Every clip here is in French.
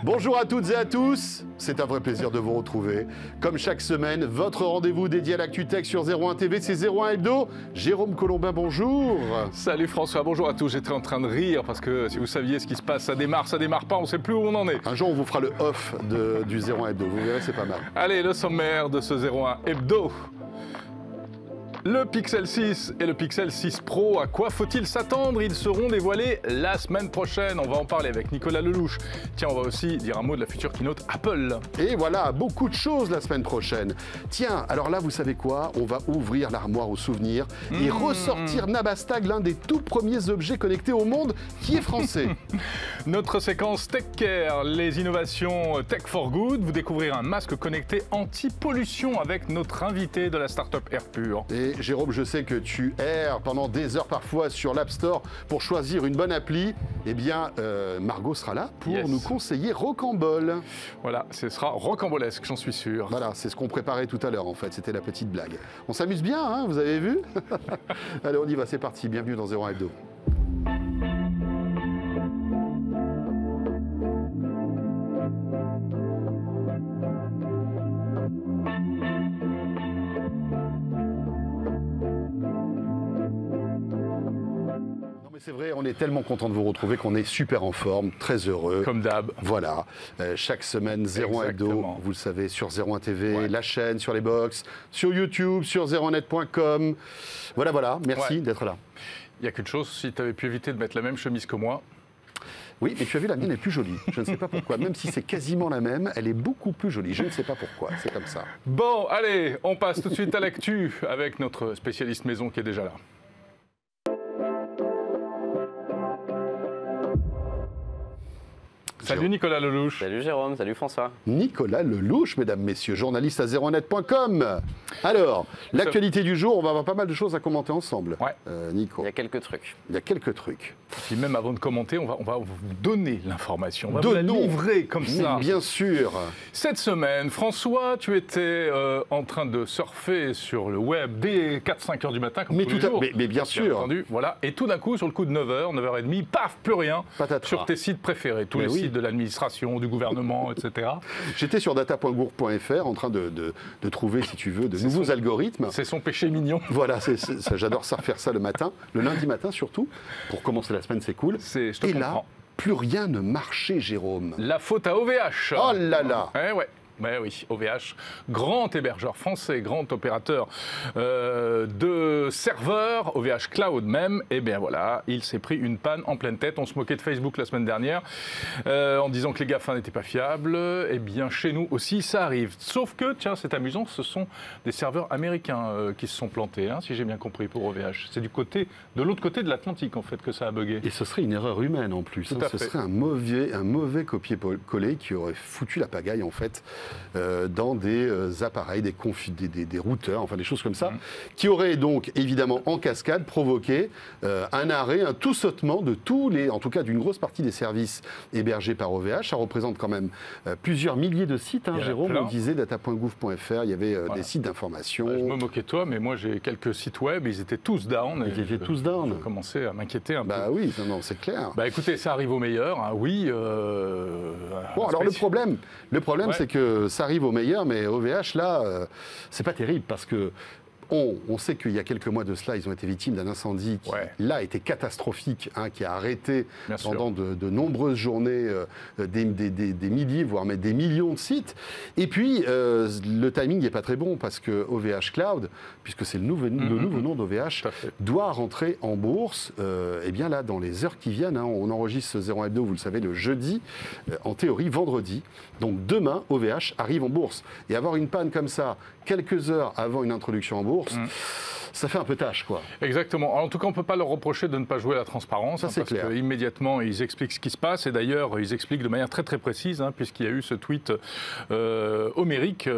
Bonjour à toutes et à tous, c'est un vrai plaisir de vous retrouver. Comme chaque semaine, votre rendez-vous dédié à l'ActuTech sur 01 TV, c'est 01 Hebdo. Jérôme Colombin, bonjour. Salut François, bonjour à tous. J'étais en train de rire parce que si vous saviez ce qui se passe, ça démarre pas, on ne sait plus où on en est. Un jour, on vous fera le off du 01 Hebdo, vous verrez, c'est pas mal. Allez, le sommaire de ce 01 Hebdo. Le Pixel 6 et le Pixel 6 Pro, à quoi faut-il s'attendre? Ils seront dévoilés la semaine prochaine. On va en parler avec Nicolas Lelouch. Tiens, on va aussi dire un mot de la future keynote Apple. Et voilà, beaucoup de choses la semaine prochaine. Tiens, alors là, vous savez quoi? On va ouvrir l'armoire aux souvenirs et ressortir Nabastag, l'un des tout premiers objets connectés au monde qui est français. Notre séquence Tech Care, les innovations Tech for Good. Vous découvrirez un masque connecté anti-pollution avec notre invité de la start-up AirPure. Et Jérôme, je sais que tu erres pendant des heures parfois sur l'App Store pour choisir une bonne appli. Eh bien, Margot sera là pour nous conseiller Rocambole. Voilà, ce sera rocambolesque, j'en suis sûr. Voilà, c'est ce qu'on préparait tout à l'heure en fait, c'était la petite blague. On s'amuse bien, hein, vous avez vu? Allez, on y va, c'est parti, bienvenue dans 01 Hebdo. C'est vrai, on est tellement content de vous retrouver qu'on est super en forme, très heureux. Comme d'hab. Voilà, chaque semaine 01 Hebdo, vous le savez, sur 01 TV, la chaîne, sur les box, sur YouTube, sur 01net.com. Voilà, merci d'être là. Il n'y a qu'une chose, si tu avais pu éviter de mettre la même chemise que moi. Oui, mais tu as vu, la mienne est plus jolie. Je ne sais pas pourquoi. Même si c'est quasiment la même, elle est beaucoup plus jolie. Je ne sais pas pourquoi. C'est comme ça. Bon, allez, on passe tout de suite à l'actu avec notre spécialiste maison qui est déjà là. Salut Nicolas Lelouch. Salut Jérôme, salut François. Nicolas Lelouch, mesdames, messieurs, journaliste à 01net.com. Alors, l'actualité du jour, on va avoir pas mal de choses à commenter ensemble. Ouais. Nico. Il y a quelques trucs. Il y a quelques trucs. Puis même avant de commenter, on va vous donner l'information. On va vous la livrer comme ça. Bien sûr. Cette semaine, François, tu étais en train de surfer sur le web dès 4-5 heures du matin, comme tous les jours. Mais bien sûr. Entendu, voilà. Et tout d'un coup, sur le coup de 9h, 9h30, paf, plus rien. Patatras. Sur tes sites préférés. Tous les sites de l'administration, du gouvernement, etc. J'étais sur data.gouv.fr en train de trouver, si tu veux, de nouveaux algorithmes. C'est son péché mignon. Voilà, j'adore ça, faire ça le matin, le lundi matin surtout. Pour commencer la semaine, c'est cool. Et là, plus rien ne marchait, Jérôme. La faute à OVH. Oh là là. Ouais. Mais oui, OVH, grand hébergeur français, grand opérateur de serveurs, OVH Cloud même, et bien voilà, il s'est pris une panne en pleine tête. On se moquait de Facebook la semaine dernière en disant que les GAFA n'étaient pas fiables. Et bien chez nous aussi, ça arrive. Sauf que, tiens, c'est amusant, ce sont des serveurs américains qui se sont plantés, hein, si j'ai bien compris, pour OVH. C'est de l'autre côté de l'Atlantique, en fait, que ça a bugué. Et ce serait une erreur humaine en plus. Ce serait un mauvais copier-coller qui aurait foutu la pagaille, en fait. Dans des appareils, des routeurs, enfin des choses comme ça, qui auraient donc évidemment en cascade provoqué un arrêt, un tout sautement de en tout cas d'une grosse partie des services hébergés par OVH. Ça représente quand même plusieurs milliers de sites, hein, Jérôme, on disait data.gouv.fr, il y avait des sites d'information. Je me moquais de toi, mais moi j'ai quelques sites web, ils étaient tous down. Ils étaient tous down. Je commençais à m'inquiéter un peu. Bah oui, non, c'est clair. Bah écoutez, ça arrive au meilleur, hein, oui. Bon, alors le problème c'est que ça arrive au meilleur, mais OVH, là, c'est pas terrible parce que on sait qu'il y a quelques mois de cela, ils ont été victimes d'un incendie qui, là, était catastrophique, hein, qui a arrêté pendant de nombreuses journées des milliers, voire même des millions de sites. Et puis, le timing n'est pas très bon parce que OVH Cloud, puisque c'est le nouveau nom d'OVH, doit rentrer en bourse, et bien là, dans les heures qui viennent. Hein, on enregistre ce 01 Hebdo, vous le savez, le jeudi, en théorie vendredi. Donc demain, OVH arrive en bourse. Et avoir une panne comme ça, quelques heures avant une introduction en bourse, ça fait un peu tâche, quoi. Exactement. En tout cas, on ne peut pas leur reprocher de ne pas jouer à la transparence. Ça, c'est clair. Parce qu'immédiatement, ils expliquent ce qui se passe. Et d'ailleurs, ils expliquent de manière très très précise, hein, puisqu'il y a eu ce tweet homérique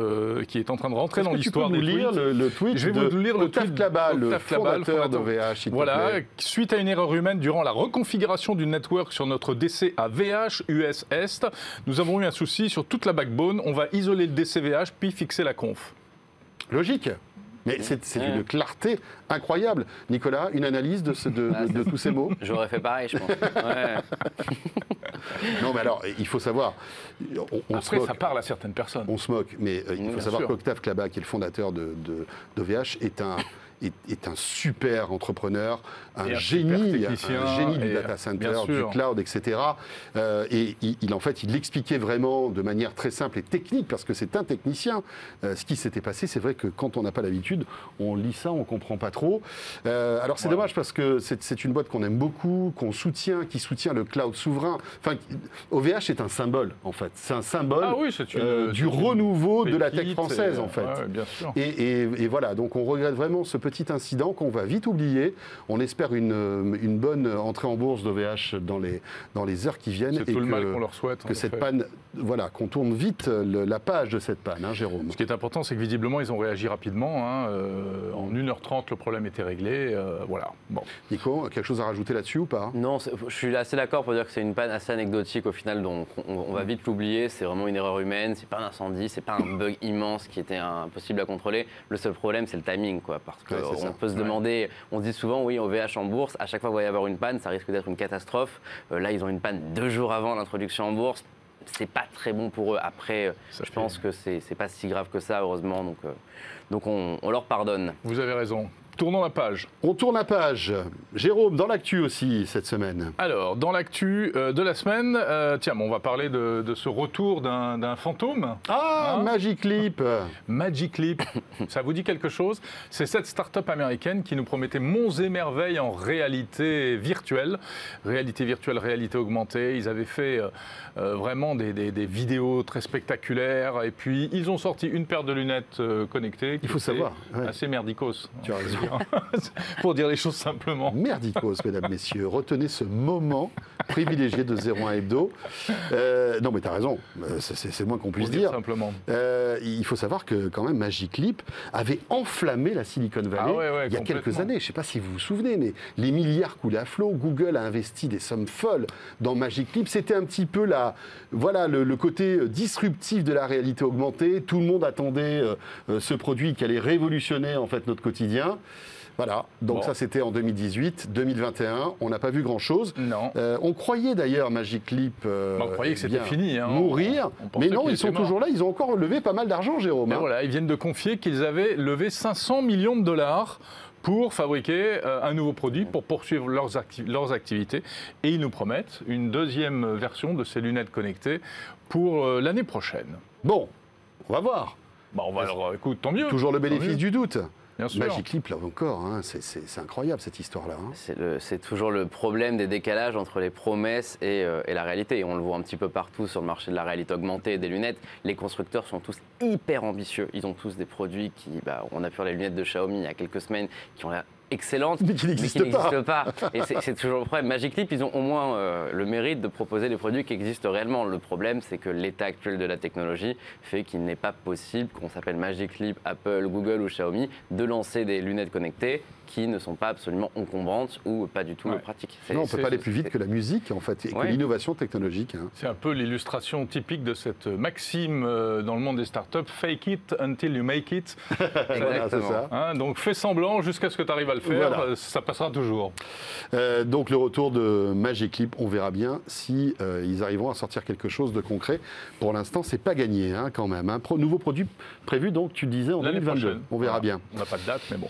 qui est en train de rentrer dans l'histoire des tweets. Tu peux nous lire le tweet? Je vais vous lire le tweet le fondateur d'OVH, s'il te plaît. Suite à une erreur humaine durant la reconfiguration du network sur notre DC à VH US Est, nous avons eu un souci sur toute la backbone. On va isoler le DC VH puis fixer la conf. Logique. Mais c'est une clarté incroyable. Nicolas, une analyse de tous ces mots? J'aurais fait pareil, je pense. Ouais. Non, mais alors, il faut savoir... Après, ça parle à certaines personnes. On se moque, mais il faut savoir qu'Octave Klaba, qui est le fondateur d'OVH, est un super entrepreneur, un génie du data center, du cloud, etc. Et il expliquait vraiment de manière très simple et technique, parce que c'est un technicien, ce qui s'était passé. C'est vrai que quand on n'a pas l'habitude, on lit ça, on ne comprend pas trop. Alors c'est dommage, parce que c'est une boîte qu'on aime beaucoup, qu'on soutient, qui soutient le cloud souverain. Enfin, OVH est un symbole, en fait. C'est un symbole du renouveau de la tech française, en fait. Bien sûr. Et voilà, donc on regrette vraiment ce petit incident qu'on va vite oublier. On espère une bonne entrée en bourse d'OVH dans les heures qui viennent. C'est tout le mal qu'on leur souhaite. Que cette panne, voilà, qu'on tourne vite la page de cette panne, hein, Jérôme. Ce qui est important, c'est que visiblement, ils ont réagi rapidement. En 1h30, le problème était réglé. Voilà. Bon. Nico, quelque chose à rajouter là-dessus ou pas? Non, je suis assez d'accord pour dire que c'est une panne assez anecdotique au final, donc on va vite l'oublier. C'est vraiment une erreur humaine, c'est pas un incendie, c'est pas un bug immense qui était impossible à contrôler. Le seul problème, c'est le timing, quoi, parce que on peut se demander, on dit souvent, oui, OVH en bourse, à chaque fois qu'il va y avoir une panne, ça risque d'être une catastrophe. Là, ils ont une panne 2 jours avant l'introduction en bourse. C'est pas très bon pour eux. Après, je pense que c'est pas si grave que ça, heureusement. Donc on leur pardonne. Vous avez raison. Tournons la page. On tourne la page. Jérôme, dans l'actu aussi cette semaine. Alors, dans l'actu de la semaine, tiens, on va parler de ce retour d'un fantôme. Ah, Magic Leap. Magic Leap, ça vous dit quelque chose? C'est cette start-up américaine qui nous promettait monts et merveilles en réalité virtuelle, réalité augmentée. Ils avaient fait vraiment des vidéos très spectaculaires, et puis ils ont sorti une paire de lunettes connectées. Il faut savoir. Assez merdicos. Tu as raison. Pour dire les choses simplement. Merdicos, mesdames, messieurs. Retenez ce moment privilégié de 01 Hebdo. Non, mais tu as raison. C'est le moins qu'on puisse dire. Simplement. Il faut savoir que, quand même, Magic Leap avait enflammé la Silicon Valley il y a quelques années. Je ne sais pas si vous vous souvenez, mais les milliards coulaient à flot. Google a investi des sommes folles dans Magic Leap. C'était un petit peu le côté disruptif de la réalité augmentée. Tout le monde attendait ce produit qui allait révolutionner en fait notre quotidien. Voilà, donc ça c'était en 2018, 2021, on n'a pas vu grand-chose. Non. On croyait d'ailleurs Magic Leap on croyait que c'était fini, mourir, mais non, ils sont toujours là, ils ont encore levé pas mal d'argent, Jérôme. Voilà, ils viennent de confier qu'ils avaient levé 500 millions de dollars pour fabriquer un nouveau produit, pour poursuivre leurs activités. Et ils nous promettent une deuxième version de ces lunettes connectées pour l'année prochaine. Bon, on va voir. Alors, écoute, tant mieux. Toujours le bénéfice du doute. Bien sûr. Magic Leap, là encore, c'est incroyable cette histoire-là. C'est toujours le problème des décalages entre les promesses et la réalité. Et on le voit un petit peu partout sur le marché de la réalité augmentée et des lunettes. Les constructeurs sont tous hyper ambitieux. Ils ont tous des produits qui... on a pu voir les lunettes de Xiaomi il y a quelques semaines qui ont l'air excellentes, mais qui n'existent pas. Et c'est toujours le problème. Magic Leap, ils ont au moins le mérite de proposer des produits qui existent réellement. Le problème, c'est que l'état actuel de la technologie fait qu'il n'est pas possible, qu'on s'appelle Magic Leap, Apple, Google ou Xiaomi, de lancer des lunettes connectées qui ne sont pas absolument encombrantes ou pas du tout pratiques. Non, on ne peut pas aller plus vite que la musique, en fait, et que l'innovation technologique. C'est un peu l'illustration typique de cette maxime dans le monde des startups, fake it until you make it. Voilà, c'est ça. Donc fais semblant jusqu'à ce que tu arrives à le faire, ça passera toujours. Donc le retour de Magic Leap, on verra bien si ils arriveront à sortir quelque chose de concret. Pour l'instant, c'est pas gagné quand même. Un nouveau produit prévu, donc tu disais en 2022. On verra bien. On n'a pas de date, mais bon.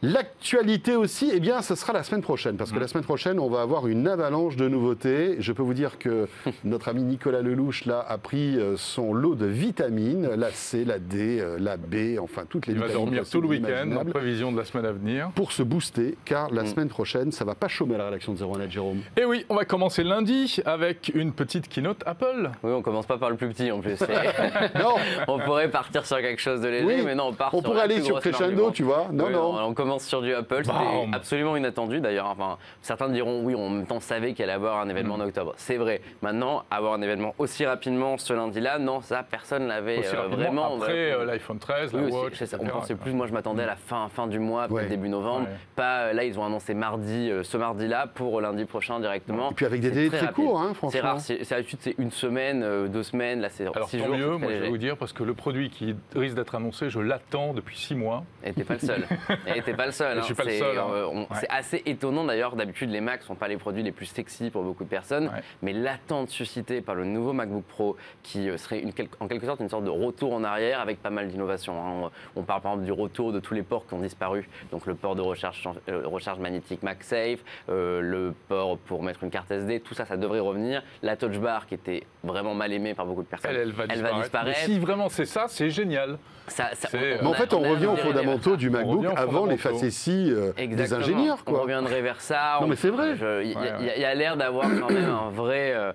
L'actualité aussi, eh bien, ce sera la semaine prochaine, parce que la semaine prochaine, on va avoir une avalanche de nouveautés. Je peux vous dire que notre ami Nicolas Lelouch, là, a pris son lot de vitamines, la C, la D, la B, enfin, toutes les vitamines. Il va dormir tout le week-end, en prévision de la semaine à venir. Pour se booster, car la semaine prochaine, ça ne va pas chômer à la rédaction de 01net, Jérôme. Et oui, on va commencer lundi avec une petite keynote Apple. Oui, on commence pas par le plus petit, en plus. Non. On pourrait partir sur quelque chose de léger, mais non, on part on sur pourrait aller sur Crescendo, tu vois. On commence directement sur du Apple. C'était absolument inattendu d'ailleurs. Enfin, certains diront oui, en même temps, on savait qu'il allait avoir un événement en octobre. C'est vrai. Maintenant, avoir un événement aussi rapidement ce lundi-là, non, ça, personne l'avait vraiment. Après l'iPhone 13, la Watch, etc. On pensait plus. Moi, je m'attendais à la fin du mois, peut-être début novembre. Pas là, ils ont annoncé ce mardi-là pour lundi prochain directement. Et puis avec des délais très courts, hein, franchement. C'est rare. D'habitude, c'est une semaine, 2 semaines. Là, c'est 6 jours. Tant mieux, moi, je vais vous dire, parce que le produit qui risque d'être annoncé, je l'attends depuis 6 mois. Et t'es pas le seul. Je suis pas le seul. C'est assez étonnant d'ailleurs. D'habitude, les Macs sont pas les produits les plus sexy pour beaucoup de personnes, mais l'attente suscitée par le nouveau MacBook Pro, qui serait en quelque sorte une sorte de retour en arrière avec pas mal d'innovations. Hein. On parle par exemple du retour de tous les ports qui ont disparu, donc le port de recharge magnétique MagSafe, le port pour mettre une carte SD, tout ça, ça devrait revenir. La Touch Bar qui était vraiment mal aimée par beaucoup de personnes, elle va disparaître. Mais si vraiment c'est ça, c'est génial. Mais en fait, on revient aux fondamentaux du MacBook avant les facéties des ingénieurs. On reviendrait vers ça. Non, mais c'est vrai. Il y a l'air d'avoir quand même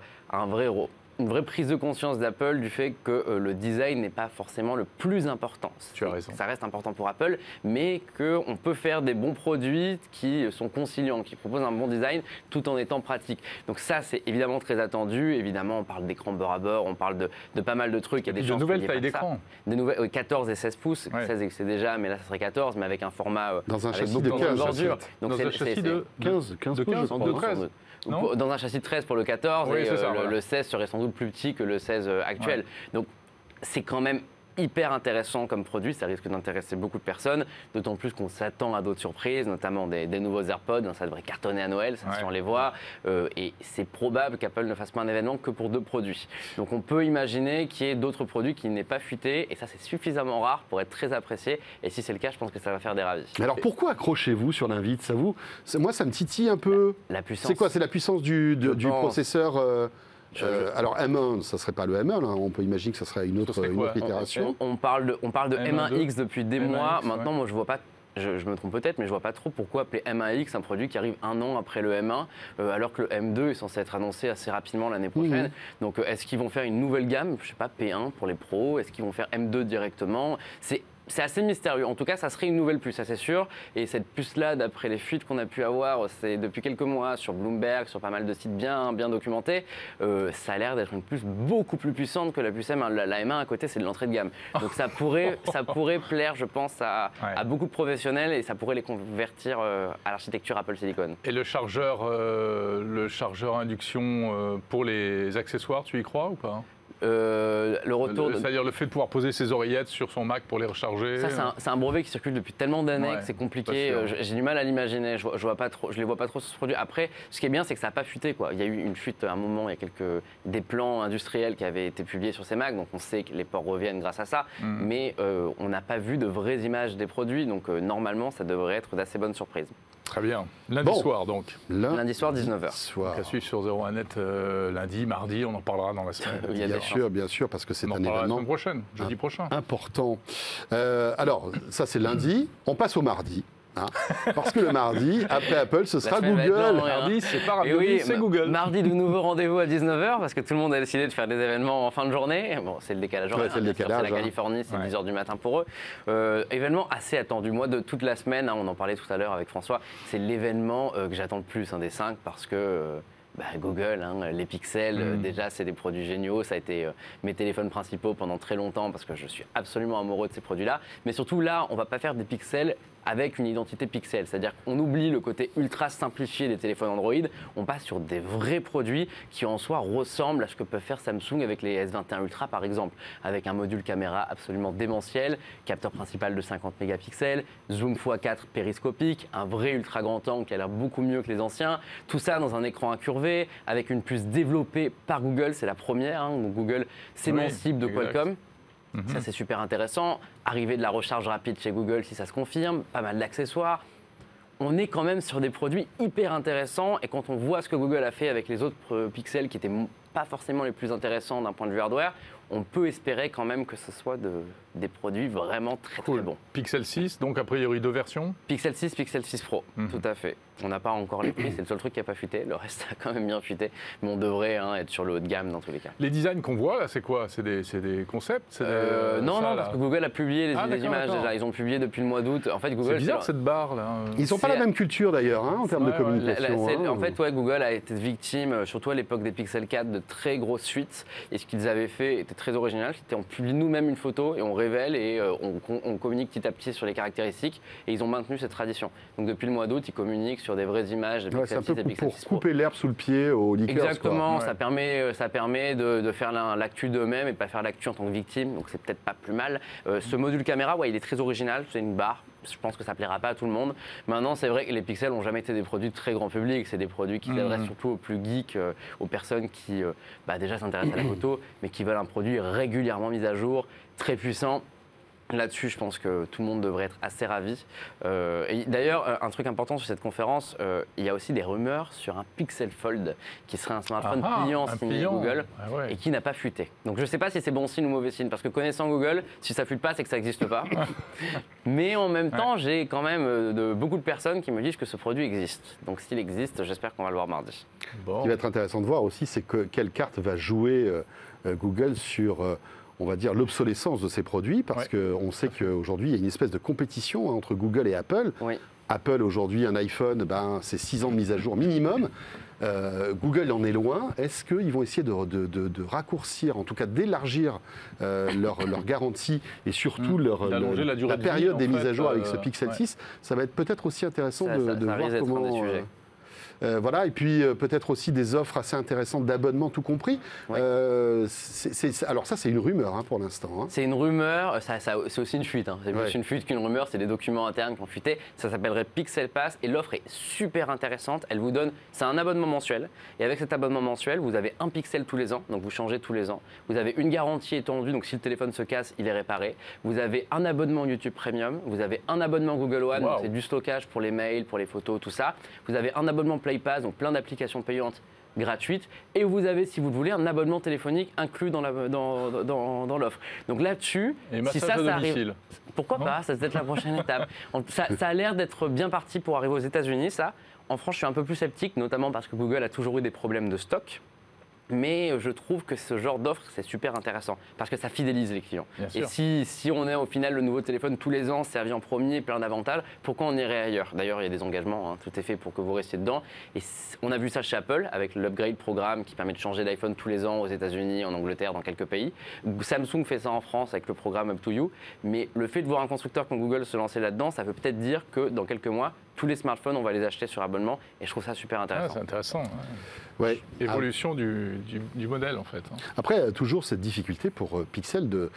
une vraie prise de conscience d'Apple du fait que le design n'est pas forcément le plus important. Tu as raison. Ça reste important pour Apple, mais qu'on peut faire des bons produits qui sont conciliants, qui proposent un bon design tout en étant pratiques. Donc ça, c'est évidemment très attendu. Évidemment, on parle d'écran bord à bord, on parle de pas mal de trucs. Il y a des nouvelles tailles d'écran. Des nouvelles 14 et 16 pouces. 16 c'est déjà, mais là, ça serait 14, mais avec un format dans un avec châssis de 15 bordure. Donc dans un châssis de 15 pouces, de 13. Dans un châssis de 13 pour le 14, et le 16 serait sans doute plus petit que le 16 actuel. Donc c'est quand même hyper intéressant comme produit, ça risque d'intéresser beaucoup de personnes, d'autant plus qu'on s'attend à d'autres surprises, notamment des nouveaux AirPods, ça devrait cartonner à Noël, ça, si on les voit, et c'est probable qu'Apple ne fasse pas un événement que pour 2 produits. Donc on peut imaginer qu'il y ait d'autres produits qui n'aient pas fuité, et ça c'est suffisamment rare pour être très apprécié, et si c'est le cas, je pense que ça va faire des ravis. Mais alors pourquoi accrochez-vous sur l'invite? Moi ça me titille un peu. La puissance. C'est quoi? C'est la puissance du processeur alors M1, ça ne serait pas le M1, hein. On peut imaginer que ça serait une autre itération. On parle de M1X depuis des mois. M1X, maintenant, moi je vois pas. Je me trompe peut-être, mais je vois pas trop pourquoi appeler M1X un produit qui arrive 1 an après le M1, alors que le M2 est censé être annoncé assez rapidement l'année prochaine. Donc est-ce qu'ils vont faire une nouvelle gamme, je sais pas, P1 pour les pros? Est-ce qu'ils vont faire M2 directement? C'est assez mystérieux. En tout cas, ça serait une nouvelle puce, ça c'est sûr. Et cette puce-là, d'après les fuites qu'on a pu avoir, c'est depuis quelques mois sur Bloomberg, sur pas mal de sites bien documentés, ça a l'air d'être une puce beaucoup plus puissante que la puce M1. La M1 à côté, c'est de l'entrée de gamme. Donc ça pourrait plaire, je pense, à beaucoup de professionnels et ça pourrait les convertir à l'architecture Apple Silicon. Et le chargeur induction pour les accessoires, tu y crois ou pas? C'est-à-dire le fait de pouvoir poser ses oreillettes sur son Mac pour les recharger. Ça, c'est un brevet qui circule depuis tellement d'années que c'est compliqué. J'ai du mal à l'imaginer. Je les vois pas trop sur ce produit. Après, ce qui est bien, c'est que ça n'a pas fuité, quoi. Il y a eu une fuite à un moment. Il y a des plans industriels qui avaient été publiés sur ces Macs, donc on sait que les ports reviennent grâce à ça. Mais on n'a pas vu de vraies images des produits, donc normalement, ça devrait être d'assez bonnes surprises. Très bien. Lundi soir, donc. Lundi soir, 19h. Donc à suivre sur 01net lundi, mardi, on en parlera dans la semaine. Bien sûr, parce que c'est un événement la semaine prochaine, jeudi prochain. Important. Alors, ça c'est lundi. On passe au mardi. Parce que le mardi, après Apple, ce sera Google. Mardi, c'est pas Ravioli, c'est Google. Mardi, de nouveau rendez-vous à 19h, parce que tout le monde a décidé de faire des événements en fin de journée. Bon, c'est le décalage horaire. C'est la Californie, c'est 10h du matin pour eux. Événement assez attendu. Moi, de toute la semaine, on en parlait tout à l'heure avec François, c'est l'événement que j'attends le plus des 5, parce que... Google, les pixels, déjà c'est des produits géniaux, ça a été mes téléphones principaux pendant très longtemps parce que je suis absolument amoureux de ces produits-là. Mais surtout là, on ne va pas faire des pixels avec une identité pixel, c'est-à-dire qu'on oublie le côté ultra simplifié des téléphones Android, on passe sur des vrais produits qui en soi ressemblent à ce que peut faire Samsung avec les S21 Ultra par exemple, avec un module caméra absolument démentiel, capteur principal de 50 mégapixels, zoom x4 périscopique, un vrai ultra grand angle qui a l'air beaucoup mieux que les anciens, tout ça dans un écran incurvé, avec une puce développée par Google, c'est la première, donc Google s'émancipe de Qualcomm. Ça, c'est super intéressant. Arrivée de la recharge rapide chez Google, si ça se confirme, pas mal d'accessoires. On est quand même sur des produits hyper intéressants. Et quand on voit ce que Google a fait avec les autres pixels qui n'étaient pas forcément les plus intéressants d'un point de vue hardware, on peut espérer quand même que ce soit des produits vraiment très très bons. Pixel 6, donc a priori 2 versions. Pixel 6, Pixel 6 Pro, tout à fait. On n'a pas encore les prix, c'est le seul truc qui n'a pas fuité. Le reste a quand même bien fuité, mais on devrait être sur le haut de gamme dans tous les cas. Les designs qu'on voit là, c'est quoi? C'est des concepts? Non, parce que Google a publié les images déjà. Ils ont publié depuis le mois d'août. En fait, Google. C'est bizarre cette barre là. Ils n'ont pas la même culture d'ailleurs en termes de communication. En fait, Google a été victime, surtout à l'époque des Pixel 4, de très grosses fuites. Et ce qu'ils avaient fait était très original. C'était on publie nous-mêmes une photo et on révèle et on communique petit à petit sur les caractéristiques. Et ils ont maintenu cette tradition. Donc depuis le mois d'août, ils communiquent sur des vraies images. C'est un peu pour couper l'herbe sous le pied aux leakers. Exactement, ça permet de faire l'actu d'eux-mêmes et pas faire l'actu en tant que victime, donc c'est peut-être pas plus mal. Ce module caméra, il est très original, c'est une barre. Je pense que ça plaira pas à tout le monde. Maintenant, c'est vrai que les pixels n'ont jamais été des produits de très grand public. C'est des produits qui s'adressent surtout aux plus geeks, aux personnes qui déjà s'intéressent à la photo, mais qui veulent un produit régulièrement mis à jour, très puissant. Là-dessus, je pense que tout le monde devrait être assez ravi. Et d'ailleurs, un truc important sur cette conférence, il y a aussi des rumeurs sur un Pixel Fold qui serait un smartphone pliant signé Google et qui n'a pas fuité. Donc je ne sais pas si c'est bon signe ou mauvais signe, parce que connaissant Google, si ça ne fuite pas, c'est que ça n'existe pas. Mais en même temps, j'ai quand même beaucoup de personnes qui me disent que ce produit existe. Donc s'il existe, j'espère qu'on va le voir mardi. Ce qui va être intéressant de voir aussi, c'est quelle carte va jouer Google sur... on va dire l'obsolescence de ces produits, parce qu'on sait qu'aujourd'hui, il y a une espèce de compétition entre Google et Apple. Oui. Apple, aujourd'hui, un iPhone, c'est 6 ans de mise à jour minimum. Google en est loin. Est-ce qu'ils vont essayer de raccourcir, en tout cas d'élargir leur garantie et surtout la période des mises à jour avec ce Pixel 6? Ça va être peut-être aussi intéressant de voir comment... voilà, et puis peut-être aussi des offres assez intéressantes d'abonnement tout compris. Oui. Alors ça, c'est une rumeur pour l'instant. C'est une rumeur, c'est aussi une fuite. C'est plus une fuite qu'une rumeur, c'est des documents internes qui ont fuité. Ça s'appellerait Pixel Pass et l'offre est super intéressante. Elle vous donne, c'est un abonnement mensuel. Et avec cet abonnement mensuel, vous avez un pixel tous les ans, donc vous changez tous les ans. Vous avez une garantie étendue, donc si le téléphone se casse, il est réparé. Vous avez un abonnement YouTube Premium, vous avez un abonnement Google One, donc c'est du stockage pour les mails, pour les photos, tout ça. Vous avez un abonnement PlayPass, donc plein d'applications payantes gratuites, et vous avez, si vous le voulez, un abonnement téléphonique inclus dans l'offre. Donc là-dessus, si ça arrive, pourquoi pas, ça c'est peut-être la prochaine étape. Ça a l'air d'être bien parti pour arriver aux États-Unis, ça. En France, je suis un peu plus sceptique, notamment parce que Google a toujours eu des problèmes de stock. Mais je trouve que ce genre d'offre, c'est super intéressant parce que ça fidélise les clients. Et si on est au final le nouveau téléphone tous les ans, servi en premier, plein d'avantages, pourquoi on irait ailleurs? D'ailleurs, il y a des engagements, tout est fait pour que vous restiez dedans. Et on a vu ça chez Apple avec l'upgrade programme qui permet de changer d'iPhone tous les ans aux États-Unis, en Angleterre, dans quelques pays. Samsung fait ça en France avec le programme Up to You. Mais le fait de voir un constructeur comme Google se lancer là-dedans, ça veut peut-être dire que dans quelques mois, tous les smartphones, on va les acheter sur abonnement. Et je trouve ça super intéressant. C'est intéressant. Ouais. Évolution du modèle, en fait. Après, toujours cette difficulté pour Pixel de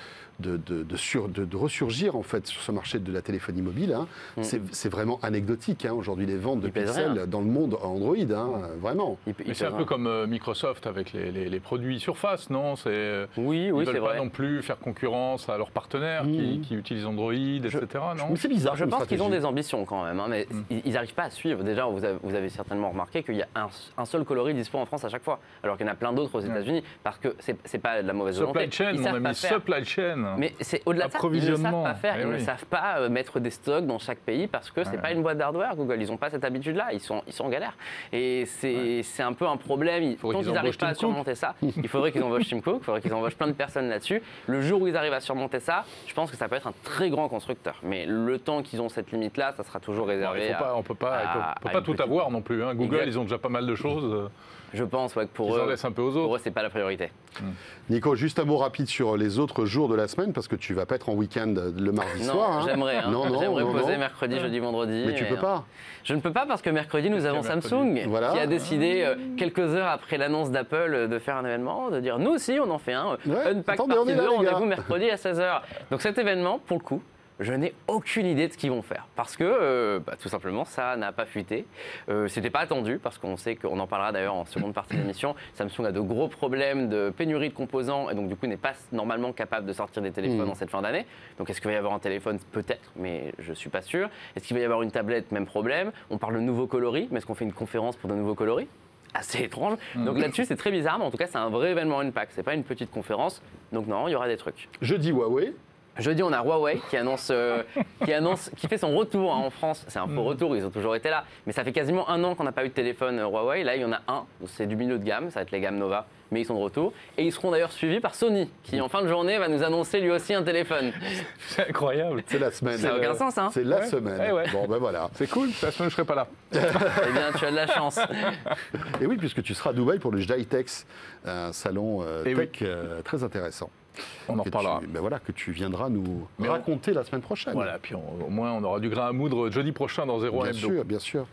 ressurgir, en fait, sur ce marché de la téléphonie mobile. C'est vraiment anecdotique, aujourd'hui, les ventes de Pixel dans le monde Android, vraiment. Mais c'est un peu comme Microsoft avec les produits Surface, non? Oui, ils ne veulent pas non plus faire concurrence à leurs partenaires qui utilisent Android, etc. Non, mais c'est bizarre. Je pense qu'ils ont des ambitions quand même, mais ils n'arrivent pas à suivre. Déjà, vous avez certainement remarqué qu'il y a un seul coloris dispo en France à chaque fois, alors qu'il y en a plein d'autres aux États-Unis, parce que c'est pas de la mauvaise volonté. Supply chain, mon ami, supply chain. Mais c'est au-delà de ça, ils ne savent pas faire. Ils ne savent pas mettre des stocks dans chaque pays parce que c'est pas une boîte d'hardware, Google. Ils n'ont pas cette habitude-là. Ils sont en galère. Et c'est un peu un problème. Tant qu'ils n'arrivent pas à surmonter ça, il faudrait qu'ils embauchent Tim Cook, il faudrait qu'ils embauchent plein de personnes là-dessus. Le jour où ils arrivent à surmonter ça, je pense que ça peut être un très grand constructeur. Mais le temps qu'ils ont cette limite-là, ça sera toujours réservé on ne peut pas tout avoir non plus. Google, ils ont déjà pas mal de choses. Je pense que pour eux, c'est pas la priorité. Nico, juste un mot rapide sur les autres jours de la semaine, parce que tu vas pas être en week-end le mardi soir. J'aimerais. J'aimerais poser mercredi, jeudi, vendredi. Mais tu peux pas. Je ne peux pas parce que mercredi, nous avons Samsung qui a décidé, quelques heures après l'annonce d'Apple, de faire un événement, de dire nous aussi, on en fait un. Unpack Partie 2, rendez-vous mercredi à 16h. Donc cet événement, pour le coup, je n'ai aucune idée de ce qu'ils vont faire parce que tout simplement ça n'a pas fuité. C'était pas attendu parce qu'on sait qu'on en parlera d'ailleurs en seconde partie de l'émission. Samsung a de gros problèmes de pénurie de composants et donc du coup n'est pas normalement capable de sortir des téléphones en cette fin d'année. Donc est-ce qu'il va y avoir un téléphone? Peut-être, mais je suis pas sûr. Est-ce qu'il va y avoir une tablette? Même problème. On parle de nouveaux coloris, mais est-ce qu'on fait une conférence pour de nouveaux coloris? assez étrange. Donc là-dessus, c'est très bizarre, mais en tout cas, c'est un vrai événement Unpack. C'est pas une petite conférence. Donc non, il y aura des trucs. Jeudi, Huawei. Jeudi, on a Huawei qui fait son retour en France. C'est un faux retour, ils ont toujours été là. Mais ça fait quasiment un an qu'on n'a pas eu de téléphone Huawei. Là, il y en a un. C'est du milieu de gamme, ça va être les gammes Nova. Mais ils sont de retour. Et ils seront d'ailleurs suivis par Sony, qui en fin de journée va nous annoncer lui aussi un téléphone. C'est incroyable. C'est la semaine. Ça n'a aucun sens, hein. C'est la semaine. Ouais. Bon, ben voilà. C'est cool, la semaine je serai pas là. Eh bien, tu as de la chance. Et oui, puisque tu seras à Dubaï pour le JITEX, un salon tech très intéressant. On en reparlera. Que tu viendras nous raconter la semaine prochaine. Voilà, puis au moins on aura du grain à moudre jeudi prochain dans 01 Hebdo. Bien sûr.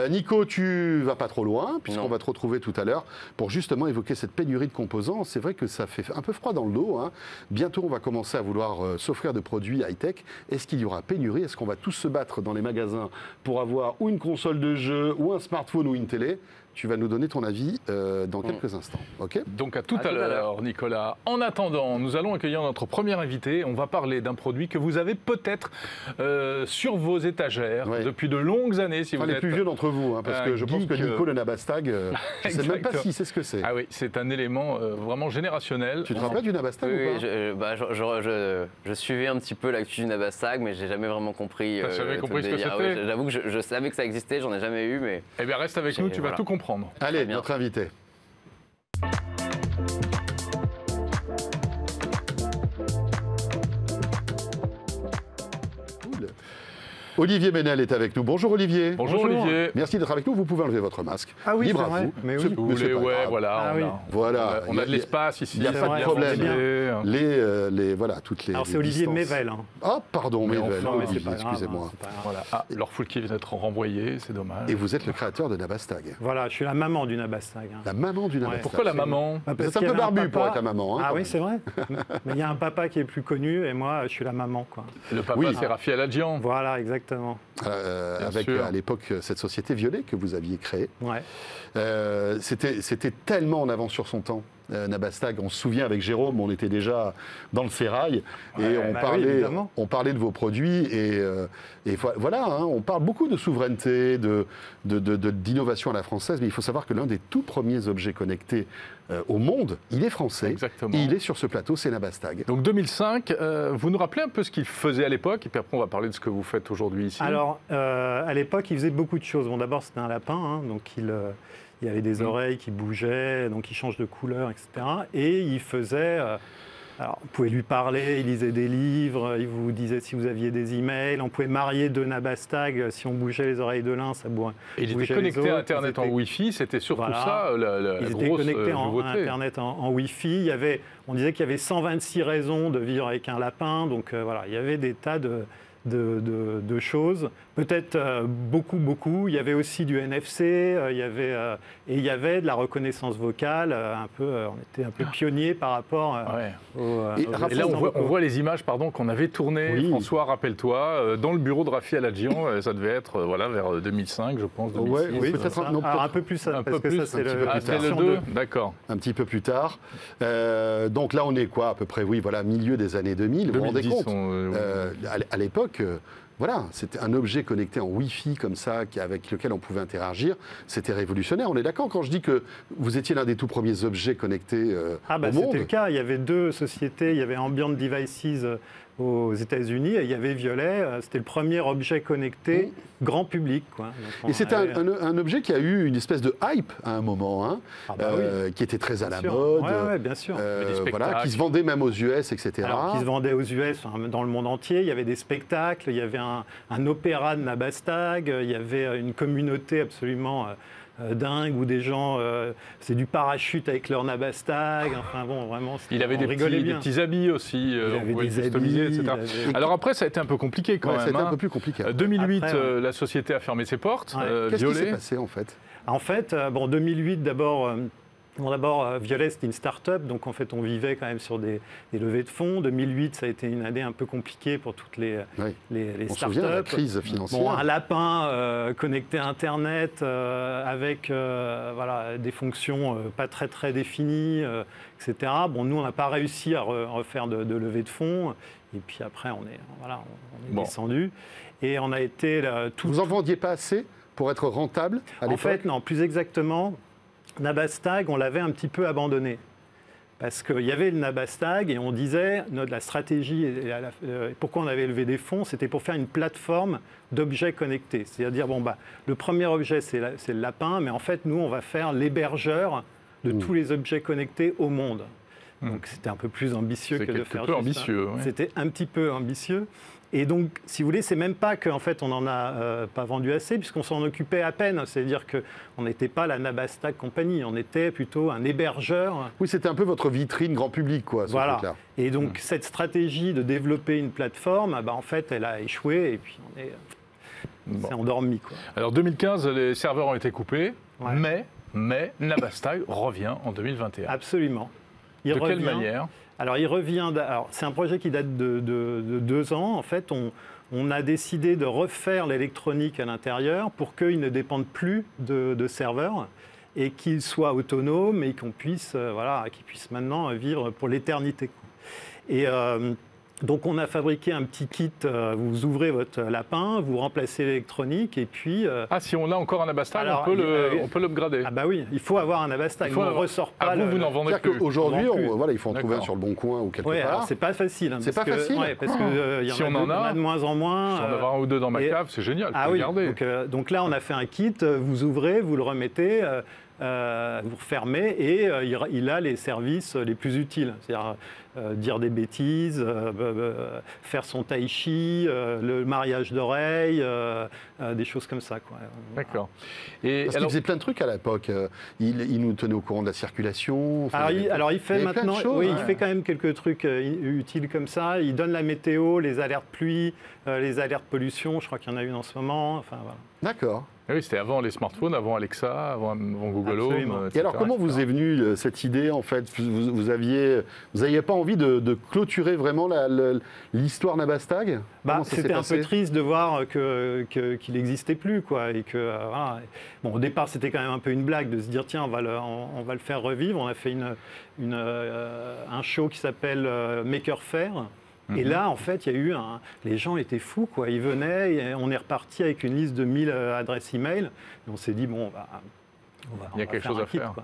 Nico, tu vas pas trop loin, puisqu'on va te retrouver tout à l'heure pour justement évoquer cette pénurie de composants. C'est vrai que ça fait un peu froid dans le dos. Bientôt, on va commencer à vouloir s'offrir de produits high-tech. Est-ce qu'il y aura pénurie? Est-ce qu'on va tous se battre dans les magasins pour avoir ou une console de jeu, ou un smartphone, ou une télé? Tu vas nous donner ton avis dans quelques instants. Ok? Donc à tout à l'heure, Nicolas. En attendant, nous allons accueillir notre premier invité. On va parler d'un produit que vous avez peut-être sur vos étagères depuis de longues années. Si vous les êtes plus vieux d'entre vous, parce que je pense que Nico, le Nabastag, je ne sais même pas s'il sait ce que c'est. Ah oui, c'est un élément vraiment générationnel. Tu te rappelles du Nabastag ou pas? Je suivais un petit peu l'actu du Nabastag, mais j'ai jamais vraiment compris. T'as jamais compris ce que c'était? J'avoue que je savais que ça existait, j'en ai jamais eu, mais... Eh bien, reste avec nous, tu vas tout comprendre. Allez, notre invité. Olivier Ménel est avec nous. Bonjour Olivier. Bonjour Olivier. Merci d'être avec nous. Vous pouvez enlever votre masque. Ah oui, libre c'est à vrai. vous. Mais oui. Voilà. On a de l'espace ici. Il n'y a pas de problème. Voilà, toutes les. Alors c'est Olivier Mével. Ah pardon, Mével. Excusez-moi. Voilà. Leur foule qui vient d'être renvoyée, c'est dommage. Et vous êtes le créateur de Nabastag. Voilà, je suis la maman du Nabastag. La maman du Nabastag. Pourquoi la maman? C'est un peu barbu pour être la maman. Ah oui, c'est vrai. Mais il y a un papa qui est plus connu et moi, je suis la maman, quoi. Le papa, c'est Raphaël Adjian. Voilà, exactement. Avec à l'époque cette société Violet que vous aviez créée. Ouais. C'était tellement en avance sur son temps. Nabastag, on se souvient avec Jérôme, on était déjà dans le sérail et on parlait de vos produits et voilà, on parle beaucoup de souveraineté, d'innovation à la française, mais il faut savoir que l'un des tout premiers objets connectés au monde, il est français. Exactement. Et il est sur ce plateau, c'est Nabastag. Donc 2005, vous nous rappelez un peu ce qu'il faisait à l'époque et puis après on va parler de ce que vous faites aujourd'hui ici. Alors, à l'époque, il faisait beaucoup de choses. Bon, d'abord, c'était un lapin, donc il avait des oreilles qui bougeaient, donc il change de couleur, etc. Et il faisait... alors, on pouvait lui parler, il lisait des livres, il vous disait si vous aviez des emails, on pouvait marier deux Nabastag, si on bougeait les oreilles de l'un, ça bougeait les autres. Il était connecté à Internet en Wi-Fi, c'était surtout ça la grosse nouveauté. Ils étaient connectés à Internet en Wi-Fi. On disait qu'il y avait 126 raisons de vivre avec un lapin, donc voilà, il y avait des tas de choses, peut-être beaucoup. Il y avait aussi du NFC, il y avait de la reconnaissance vocale, on était un peu pionnier par rapport et là, on voit les images qu'on avait tournées, François, rappelle-toi, dans le bureau de Raphaël Adjian, ça devait être vers 2005, je pense, 2006. Oui, peut-être un peu plus, parce que ça, c'est le 2, d'accord. Un petit peu plus tard. Donc là, on est quoi, à peu près, milieu des années 2000, vous vous rendez compte à l'époque, voilà, c'était un objet connecté en Wi-Fi comme ça, avec lequel on pouvait interagir. C'était révolutionnaire. On est d'accord quand je dis que vous étiez l'un des tout premiers objets connectés au monde? C'était le cas. Il y avait deux sociétés. Il y avait Ambient Devices aux États-Unis et il y avait Violet. C'était le premier objet connecté grand public, quoi. Et c'était un objet qui a eu une espèce de hype à un moment, qui était très à la mode. Oui, bien sûr. Qui se vendait même aux US, etc. Alors, qui se vendait aux US, dans le monde entier. Il y avait des spectacles, il y avait un opéra de Nabastag, il y avait une communauté absolument dingue où des gens c'est du parachute avec leur Nabastag, enfin bon, vraiment il avait des petits habits aussi, il avait des customiser, etc. Alors après ça a été un peu compliqué quand même. C'était un peu plus compliqué. 2008 la société a fermé ses portes. Qu'est-ce qui s'est passé en fait? En fait, 2008 d'abord Violet, c'était une start-up, donc en fait, on vivait quand même sur des levées de fonds. 2008, ça a été une année un peu compliquée pour toutes les start-up. On se souvient de la crise financière. Un lapin connecté à Internet avec des fonctions pas très très définies, etc. Nous, on n'a pas réussi à refaire de levée de fonds. Et puis après, on est descendu. Et on a été... Vous n'en vendiez pas assez pour être rentable à l'époque? En fait, non, plus exactement... Nabastag, on l'avait un petit peu abandonné. Parce qu'il y avait le Nabastag et on disait, la stratégie, pourquoi on avait levé des fonds, c'était pour faire une plateforme d'objets connectés. C'est-à-dire, le premier objet, c'est le lapin, mais en fait, nous, on va faire l'hébergeur de tous les objets connectés au monde. Donc, c'était un peu plus ambitieux que de faire un peu ambitieux. Ouais. C'était un petit peu ambitieux. Et donc, si vous voulez, c'est même pas qu'en fait, on n'en a pas vendu assez, puisqu'on s'en occupait à peine. C'est-à-dire qu'on n'était pas la Nabastag Company, on était plutôt un hébergeur. Oui, c'était un peu votre vitrine grand public, quoi. Voilà. Et donc, cette stratégie de développer une plateforme, en fait, elle a échoué, et puis on s'est endormi, quoi. Alors, 2015, les serveurs ont été coupés, mais Nabastag revient en 2021. Absolument. De quelle manière ? Alors, il revient. Alors, c'est un projet qui date de 2 ans. En fait, on a décidé de refaire l'électronique à l'intérieur pour qu'il ne dépende plus de serveurs et qu'il soit autonome et qu'il puisse maintenant vivre pour l'éternité. Et donc, on a fabriqué un petit kit. Vous ouvrez votre lapin, vous remplacez l'électronique et puis... si on a encore un Nabastag, on peut l'upgrader. Ah bah oui, il faut avoir un Nabastag. On ne ressort pas. Vous n'en vendez plus. Aujourd'hui, il faut en trouver un sur le Bon Coin ou quelque part. C'est pas facile. C'est pas facile. Parce que si on en a de moins en moins. Si on en a un ou deux dans ma cave, c'est génial. Donc là, on a fait un kit. Vous ouvrez, vous le remettez. Vous refermez et il a les services les plus utiles, c'est-à-dire dire des bêtises, faire son tai chi, le mariage d'oreilles, des choses comme ça. D'accord. Parce qu'il faisait plein de trucs à l'époque. Il nous tenait au courant de la circulation. Alors il fait maintenant, il fait quand même quelques trucs utiles comme ça. Il donne la météo, les alertes pluie, les alertes pollution. Je crois qu'il y en a une en ce moment. Enfin, voilà. D'accord. Oui, c'était avant les smartphones, avant Alexa, avant Google Home, etc. Et alors, comment vous est venue cette idée, en fait ? Vous aviez pas envie de clôturer vraiment l'histoire Nabastag ? C'était un peu triste de voir qu'il n'existait plus, quoi. Et que, au départ, c'était quand même un peu une blague de se dire, tiens, on va le faire revivre. On a fait un show qui s'appelle Maker Faire. Et là, en fait, il y a eu les gens étaient fous, quoi. Ils venaient, et on est reparti avec une liste de 1000 adresses email. Et on s'est dit, il y a quelque chose à faire.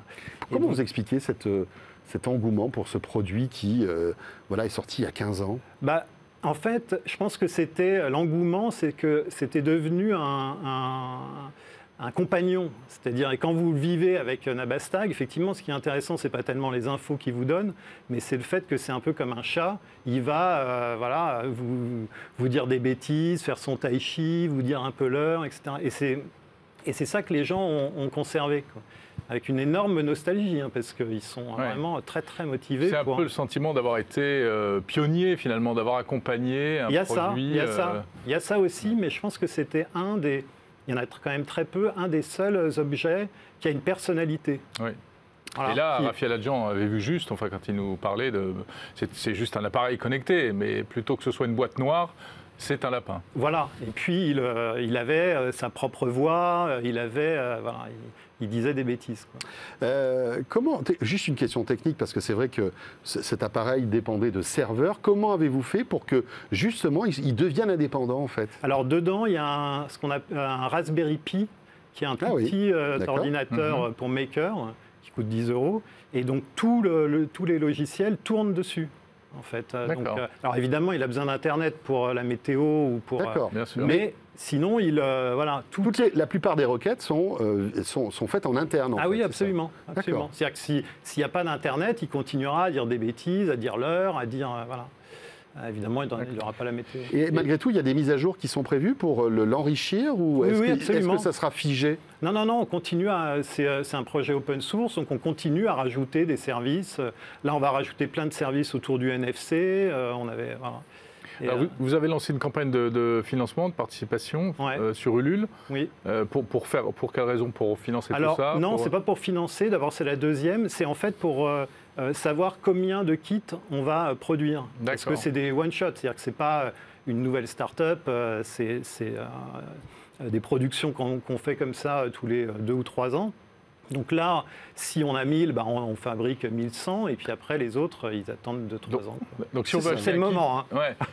Comment vous expliquez cet engouement pour ce produit qui est sorti il y a 15 ans ? En fait, je pense que l'engouement, c'est que c'était devenu un compagnon. C'est-à-dire, quand vous vivez avec Nabastag, effectivement, ce qui est intéressant, ce n'est pas tellement les infos qu'il vous donne, mais c'est le fait que c'est un peu comme un chat. Il va vous dire des bêtises, faire son tai chi, vous dire un peu l'heure, etc. Et c'est ça que les gens ont conservé, quoi. Avec une énorme nostalgie, parce qu'ils sont vraiment très, très motivés. C'est un peu le sentiment d'avoir été pionnier, finalement, d'avoir accompagné un produit. Il y a ça aussi, mais je pense que c'était il y en a quand même très peu, un des seuls objets qui a une personnalité. Oui. Voilà. Et là, Raphaël Adjian avait vu juste, quand il nous parlait c'est juste un appareil connecté, mais plutôt que ce soit une boîte noire, c'est un lapin. Voilà. Et puis, il avait sa propre voix, il disait des bêtises, quoi. Juste une question technique, parce que c'est vrai que cet appareil dépendait de serveurs. Comment avez-vous fait pour que, justement, il devienne indépendant, en fait ? Alors, dedans, il y a ce qu'on appelle un Raspberry Pi, qui est un tout petit ordinateur pour Maker, qui coûte 10 €. Et donc, tous les logiciels tournent dessus, en fait. Alors, évidemment, il a besoin d'Internet pour la météo ou pour... bien sûr. Mais sinon, la plupart des requêtes sont faites en interne. Oui, absolument. C'est-à-dire que s'il n'y a pas d'Internet, il continuera à dire des bêtises, à dire l'heure, à dire... Évidemment, il n'aura pas la météo. Et malgré tout, il y a des mises à jour qui sont prévues pour l'enrichir ou est-ce que ça sera figé ? Non, on continue c'est un projet open source, donc on continue à rajouter des services. Là, on va rajouter plein de services autour du NFC. Alors, vous avez lancé une campagne de financement, de participation sur Ulule. Oui. Pour quelle raison ? Pour financer tout ça ? Non, c'est pas pour financer. D'abord, c'est la deuxième. C'est en fait pour savoir combien de kits on va produire. Parce que c'est des one-shots. C'est-à-dire que c'est pas une nouvelle start-up. C'est des productions qu'on fait comme ça tous les 2 ou 3 ans. Donc là, si on a 1000, on fabrique 1100, et puis après, les autres, ils attendent 2-3 ans. Donc si on veut c'est le moment.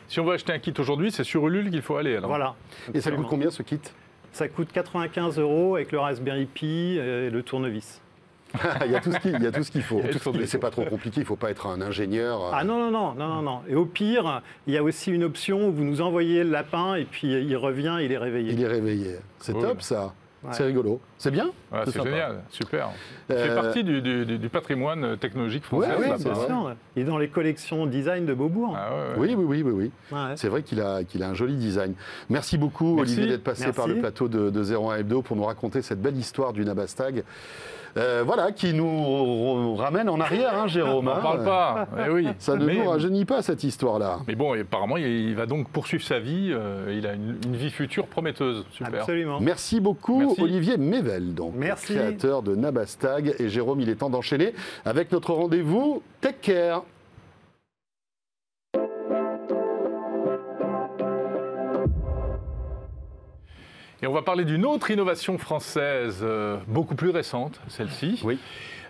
Si on veut acheter un kit aujourd'hui, c'est sur Ulule qu'il faut aller. Alors. Voilà. Et ça coûte combien, ce kit ? Ça coûte 95 € avec le Raspberry Pi et le tournevis. Il y a tout ce qu'il faut. Et c'est pas trop compliqué, il ne faut pas être un ingénieur. Ah non. Et au pire, il y a aussi une option où vous nous envoyez le lapin et puis il revient, il est réveillé. Il est réveillé. C'est top ça. Ouais. C'est rigolo. C'est bien. Ouais, c'est génial, super. Ça fait partie du patrimoine technologique français. Oui, c'est sûr. Il est dans les collections design de Beaubourg. Ah, ouais. Oui. Ouais. C'est vrai qu'il a un joli design. Merci beaucoup, Olivier, d'être passé par le plateau de 01 Hebdo pour nous raconter cette belle histoire du Nabastag. Voilà, qui nous ramène en arrière, hein, Jérôme. On n'en parle pas. Oui. Ça ne nous rajeunit pas, cette histoire-là. Mais bon, apparemment, il va donc poursuivre sa vie. Il a une vie future prometteuse. Super. Absolument. Merci beaucoup, Olivier Mével, donc, créateur de Nabastag. Et Jérôme, il est temps d'enchaîner avec notre rendez-vous Tech Care. Et on va parler d'une autre innovation française, beaucoup plus récente, celle-ci. Oui.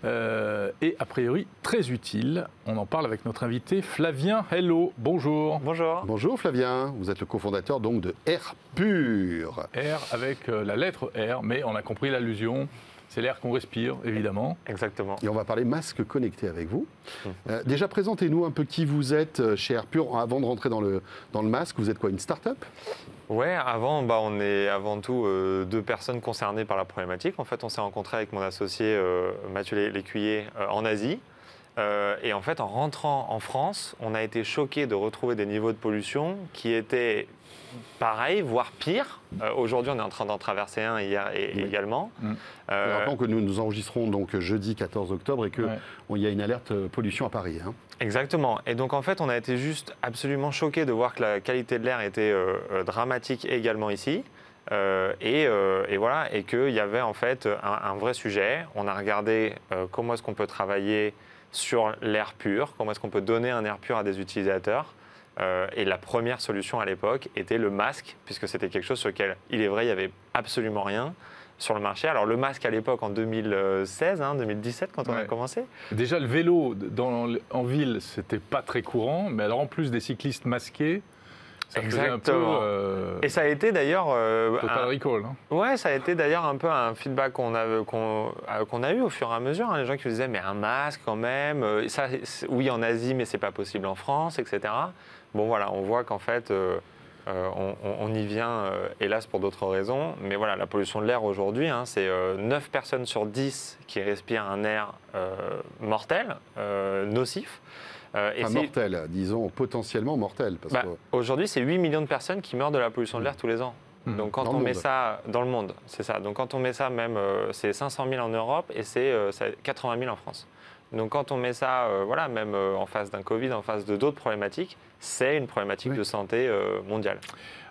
Et a priori très utile. On en parle avec notre invité Flavien Hello. Bonjour. Bonjour. Bonjour Flavien, vous êtes le cofondateur donc de Airpur. Air avec la lettre R, mais on a compris l'allusion. C'est l'air qu'on respire, évidemment. Exactement. Et on va parler masque connecté avec vous. Déjà, présentez-nous un peu qui vous êtes chez Airpur. Avant de rentrer dans le masque, vous êtes quoi, une start-up ? Ouais, on est avant tout deux personnes concernées par la problématique. En fait, on s'est rencontrés avec mon associé Mathieu Lécuyer en Asie. Et en fait, en rentrant en France, on a été choqués de retrouver des niveaux de pollution qui étaient pareils, voire pires. Aujourd'hui, on est en train d'en traverser un hier également. Rappelons que nous enregistrons donc jeudi 14 octobre et qu'il y a une alerte pollution à Paris. Hein. Exactement. Et donc, en fait, on a été juste absolument choqués de voir que la qualité de l'air était dramatique également ici. Et voilà, et qu'il y avait en fait un vrai sujet. On a regardé comment est-ce qu'on peut travailler sur l'air pur, comment est-ce qu'on peut donner un air pur à des utilisateurs. Et la première solution à l'époque était le masque, puisque c'était quelque chose sur lequel, il est vrai, il n'y avait absolument rien sur le marché. Alors le masque à l'époque en 2016, 2017 quand on a commencé. Déjà le vélo en ville, c'était pas très courant, mais alors en plus des cyclistes masqués, ça faisait un peu... Et ça a été d'ailleurs... Total Recall. Hein. Ouais, ça a été d'ailleurs un peu un feedback qu'on a eu au fur et à mesure. Hein, les gens qui nous disaient, mais un masque quand même, ça, oui en Asie, mais c'est pas possible en France, etc. Bon voilà, on voit qu'en fait, on y vient, hélas pour d'autres raisons. Mais voilà, la pollution de l'air aujourd'hui, hein, c'est 9 personnes sur 10 qui respirent un air mortel, nocif. Mortel, disons potentiellement mortel. Aujourd'hui, c'est 8 millions de personnes qui meurent de la pollution de l'air tous les ans. Donc quand on met ça dans le monde, c'est ça. Donc quand on met ça même, c'est 500 000 en Europe et c'est 80 000 en France. Donc quand on met ça, même en face d'un Covid, en face de d'autres problématiques, c'est une problématique de santé mondiale.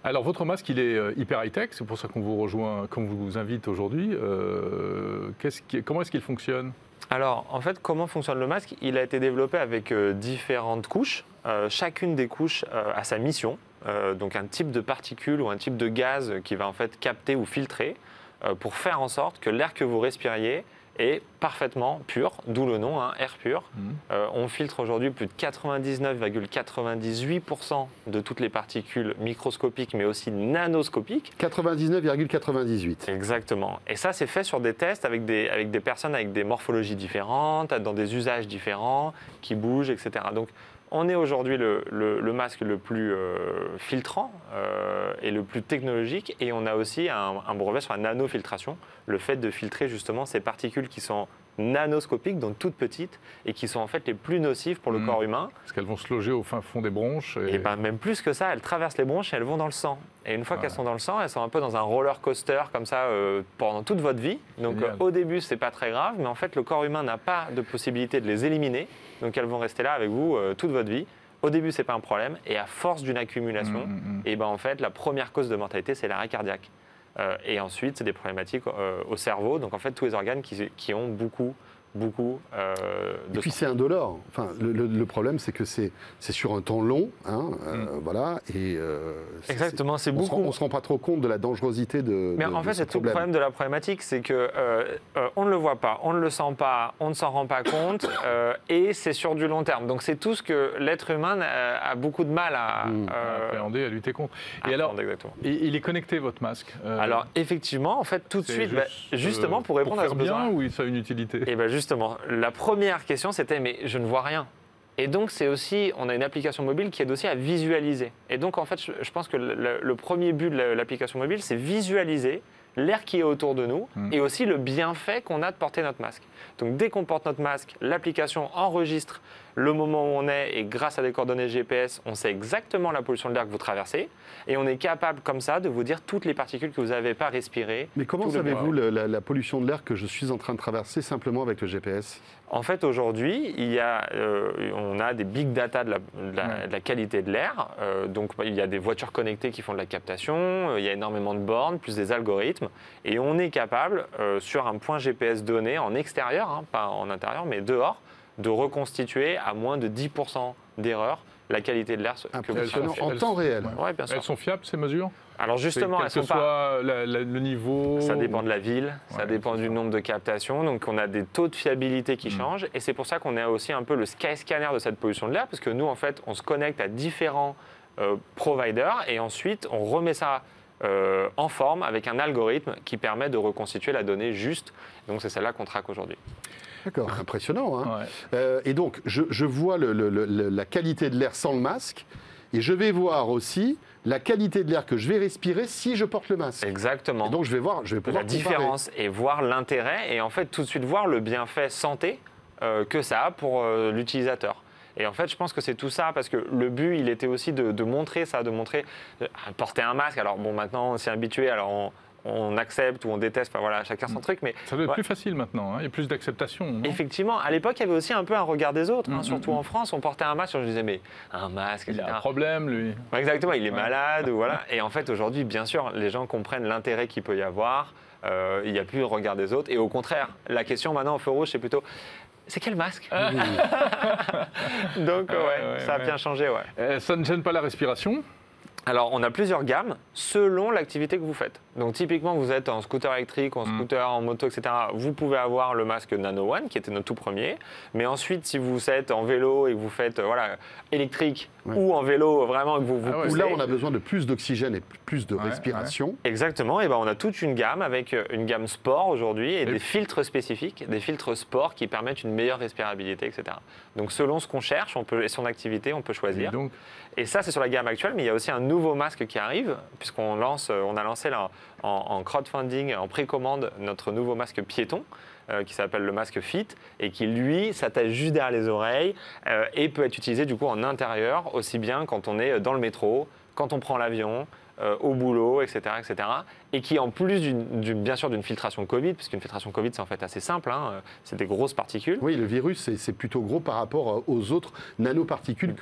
Alors votre masque, il est hyper high-tech, c'est pour ça qu'on vous rejoint, qu'on vous invite aujourd'hui. Comment est-ce qu'il fonctionne ? Alors, en fait, comment fonctionne le masque ? Il a été développé avec différentes couches. Chacune des couches a sa mission, donc un type de particule ou un type de gaz qui va en fait capter ou filtrer pour faire en sorte que l'air que vous respiriez est parfaitement pur, d'où le nom, air pur. On filtre aujourd'hui plus de 99,98% de toutes les particules microscopiques, mais aussi nanoscopiques. 99,98. Exactement. Et ça, c'est fait sur des tests avec des personnes avec des morphologies différentes, dans des usages différents, qui bougent, etc. Donc, on est aujourd'hui le masque le plus filtrant et le plus technologique, et on a aussi un brevet sur la nanofiltration, le fait de filtrer justement ces particules qui sont nanoscopiques, donc toutes petites, et qui sont en fait les plus nocives pour le corps humain. Parce qu'elles vont se loger au fin fond des bronches. Et ben même plus que ça, elles traversent les bronches et elles vont dans le sang. Et une fois qu'elles sont dans le sang, elles sont un peu dans un roller coaster comme ça pendant toute votre vie. Donc au début, c'est pas très grave, mais en fait, le corps humain n'a pas de possibilité de les éliminer. Donc elles vont rester là avec vous toute votre vie. Au début, c'est pas un problème, et à force d'une accumulation, et ben en fait, la première cause de mortalité, c'est l'arrêt cardiaque. Et ensuite, c'est des problématiques au cerveau. Donc en fait, tous les organes qui ont beaucoup de... Et puis c'est indolore. Enfin, le problème, c'est que c'est sur un temps long, voilà. Et exactement, c'est beaucoup. On se rend pas trop compte de la dangerosité de. Mais en fait, c'est tout le problème de la problématique, c'est que on ne le voit pas, on ne le sent pas, on ne s'en rend pas compte, et c'est sur du long terme. Donc c'est tout ce que l'être humain a beaucoup de mal à appréhender, à lutter contre. Et alors, il est connecté votre masque Alors effectivement, en fait, tout de suite, justement pour répondre à ce besoin. Bien ou ça a une utilité? Et ben justement, la première question c'était mais je ne vois rien. Et donc c'est aussi, on a une application mobile qui aide aussi à visualiser. Et donc en fait, je pense que le premier but de l'application mobile, c'est visualiser l'air qui est autour de nous et aussi le bienfait qu'on a de porter notre masque. Donc dès qu'on porte notre masque, l'application enregistre le moment où on est et grâce à des coordonnées GPS, on sait exactement la pollution de l'air que vous traversez et on est capable comme ça de vous dire toutes les particules que vous n'avez pas respirées. Mais comment savez-vous la pollution de l'air que je suis en train de traverser simplement avec le GPS ? En fait, aujourd'hui, on a des big data de la qualité de l'air. Donc, il y a des voitures connectées qui font de la captation, il y a énormément de bornes, plus des algorithmes. Et on est capable, sur un point GPS donné, en extérieur, hein, pas en intérieur, mais dehors, de reconstituer à moins de 10% d'erreur la qualité de l'air. Impressionnant, en temps réel. Ouais, bien sûr. Elles sont fiables, ces mesures ? Alors justement, elles sont pas. Le niveau. Ça dépend de la ville, ça dépend du nombre de captations. Donc on a des taux de fiabilité qui changent, et c'est pour ça qu'on a aussi un peu le Skyscanner de cette pollution de l'air, parce que nous en fait, on se connecte à différents providers, et ensuite on remet ça en forme avec un algorithme qui permet de reconstituer la donnée juste. Donc c'est celle-là qu'on traque aujourd'hui. D'accord, impressionnant. Hein. Et donc, je vois la qualité de l'air sans le masque, et je vais voir aussi la qualité de l'air que je vais respirer si je porte le masque. Exactement. Et donc, je vais pouvoir la comparer. différence et voir l'intérêt, et en fait, tout de suite voir le bienfait santé que ça a pour l'utilisateur. Et en fait, je pense que c'est tout ça, parce que le but, il était aussi de montrer ça, de montrer porter un masque. Alors bon, maintenant, on s'est habitué, alors on accepte ou on déteste, enfin voilà, chacun son truc. Mais ça doit être plus facile maintenant, hein. Il y a plus d'acceptation. Effectivement, à l'époque, il y avait aussi un peu un regard des autres, hein, surtout en France. On portait un masque, on se disait, mais un masque, il a un problème, lui. Exactement, il est malade, voilà. Et en fait, aujourd'hui, bien sûr, les gens comprennent l'intérêt qu'il peut y avoir. Il n'y a plus le regard des autres. Et au contraire, la question maintenant au feu rouge, c'est plutôt... C'est quel masque? Donc, ça a bien changé, ça ne gêne pas la respiration? Alors, on a plusieurs gammes selon l'activité que vous faites. Donc, typiquement, vous êtes en scooter électrique, en scooter, en moto, etc. Vous pouvez avoir le masque Nano One, qui était notre tout premier. Mais ensuite, si vous êtes en vélo et que vous faites électrique ou en vélo, vraiment, que vous poussez... Où là, on a besoin de plus d'oxygène et plus de respiration. Exactement. Et ben, on a toute une gamme avec une gamme sport aujourd'hui et des filtres spécifiques, des filtres sport qui permettent une meilleure respirabilité, etc. Donc, selon ce qu'on cherche et son activité, on peut choisir. Et ça, c'est sur la gamme actuelle, mais il y a aussi un nouveau masque qui arrive, puisqu'on a lancé là, en crowdfunding, en précommande, notre nouveau masque piéton, qui s'appelle le masque Fit, et qui, lui, s'attache juste derrière les oreilles et peut être utilisé du coup en intérieur, aussi bien quand on est dans le métro, quand on prend l'avion, au boulot, etc., etc. Et qui, en plus bien sûr d'une filtration Covid, puisqu'une filtration Covid, c'est en fait assez simple, hein, c'est des grosses particules. Oui, le virus, c'est plutôt gros par rapport aux autres nanoparticules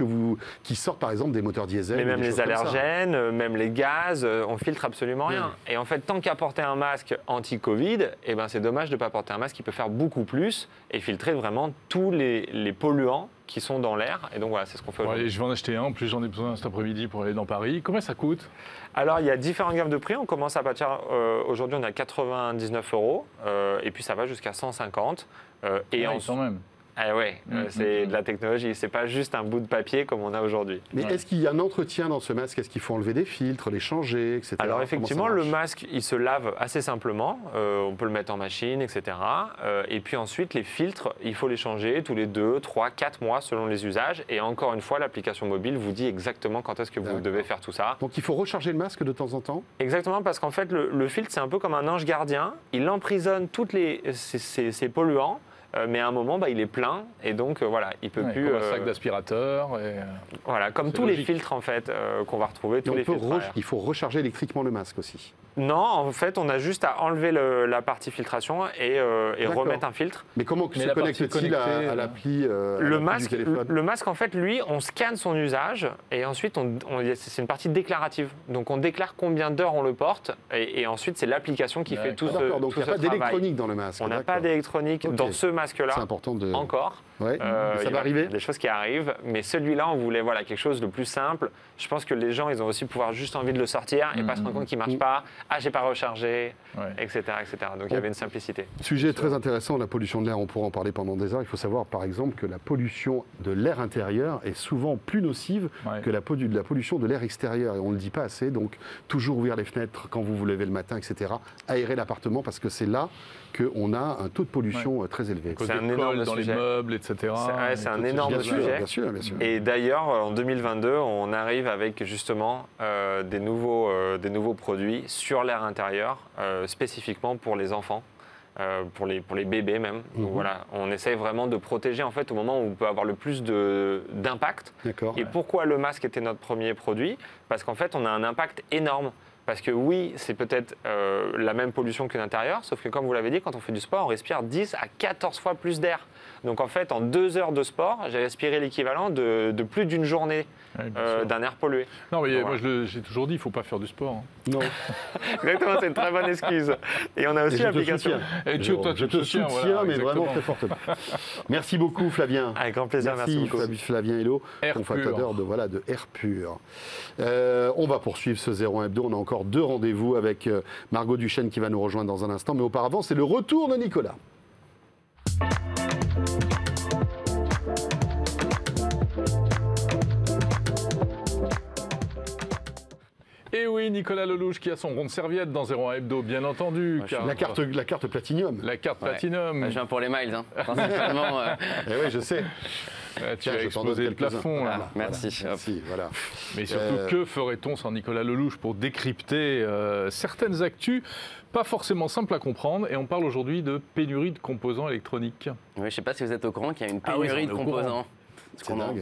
qui sortent par exemple des moteurs diesel. Mais même les allergènes, même les gaz, on filtre absolument rien. Et en fait, tant qu'à porter un masque anti-Covid, c'est dommage de ne pas porter un masque qui peut faire beaucoup plus et filtrer vraiment tous les polluants qui sont dans l'air. Et donc voilà, c'est ce qu'on fait aujourd'hui. Je vais en acheter un, en plus j'en ai besoin cet après-midi pour aller dans Paris. Combien ça coûte? Alors il y a différentes gammes de prix, on commence à partir, aujourd'hui on est à 99 €, et puis ça va jusqu'à 150. Quand même. Ah ouais, c'est de la technologie, c'est pas juste un bout de papier comme on a aujourd'hui. Mais est-ce qu'il y a un entretien dans ce masque? Est-ce qu'il faut enlever des filtres, les changer, etc. Alors effectivement, le masque, il se lave assez simplement, on peut le mettre en machine, etc. Et puis ensuite, les filtres, il faut les changer tous les 2, 3, 4 mois selon les usages. Et encore une fois, l'application mobile vous dit exactement quand est-ce que vous devez faire tout ça. Donc il faut recharger le masque de temps en temps? Exactement, parce qu'en fait, le filtre, c'est un peu comme un ange gardien. Il emprisonne tous ces polluants. Mais à un moment, il est plein et donc il peut plus. Comme un sac d'aspirateur. Voilà, comme tous les filtres en fait qu'on va retrouver. Il faut recharger électriquement le masque aussi. Non, en fait, on a juste à enlever la partie filtration et remettre un filtre. Mais comment se connecte-t-il à l'appli le masque, en fait, lui, on scanne son usage et ensuite, c'est une partie déclarative. Donc, on déclare combien d'heures on le porte et ensuite, c'est l'application qui fait tout ce travail. Donc, il n'y a pas d'électronique dans le masque. On n'a pas d'électronique dans ce masque-là. C'est important de... Encore. Ouais, ça va arriver. Des choses qui arrivent, mais celui-là, on voulait quelque chose de plus simple. Je pense que les gens, ils ont aussi pouvoir juste envie de le sortir et pas se rendre compte qu'il ne marche pas. Ah, j'ai pas rechargé, etc., etc. Donc il y avait une simplicité. Sujet très intéressant, la pollution de l'air. On pourra en parler pendant des heures. Il faut savoir, par exemple, que la pollution de l'air intérieur est souvent plus nocive que la pollution de l'air extérieur. Et on ne le dit pas assez. Donc toujours ouvrir les fenêtres quand vous vous levez le matin, etc. Aérer l'appartement parce que c'est là qu'on a un taux de pollution très élevé. cause des cols dans les meubles, etc. C'est un énorme sujet. Bien sûr. Et d'ailleurs, en 2022, on arrive avec justement des nouveaux produits sur l'air intérieur, spécifiquement pour les enfants. Pour les bébés même. Donc voilà, on essaye vraiment de protéger en fait au moment où on peut avoir le plus d'impact. Et pourquoi le masque était notre premier produit? Parce qu'en fait, on a un impact énorme. Parce que oui, c'est peut-être la même pollution que l'intérieur, sauf que comme vous l'avez dit, quand on fait du sport, on respire 10 à 14 fois plus d'air. Donc en fait, en 2 heures de sport, j'ai respiré l'équivalent de plus d'une journée d'un air pollué. Non, mais moi j'ai toujours dit, il ne faut pas faire du sport. Non. Exactement, c'est une très bonne excuse. Et on a aussi l'application. Je te soutiens, mais vraiment très fortement. Merci beaucoup, Flavien. Avec grand plaisir, merci beaucoup. Flavien Hello, fondateur de Air Pur. On va poursuivre ce 01 Hebdo. On a encore 2 rendez-vous avec Margot Duchesne qui va nous rejoindre dans un instant. Mais auparavant, c'est le retour de Nicolas. Et oui, Nicolas Lelouch qui a son rond de serviette dans 01 Hebdo, bien entendu. La carte Platinum. La carte Platinum. Je viens pour les miles, principalement. Oui, je sais. Tu as explosé le plafond. Là. Merci. Voilà. Mais surtout, que ferait-on sans Nicolas Lelouch pour décrypter certaines actus pas forcément simples à comprendre? Et on parle aujourd'hui de pénurie de composants électroniques. Oui, je ne sais pas si vous êtes au courant qu'il y a une pénurie de composants.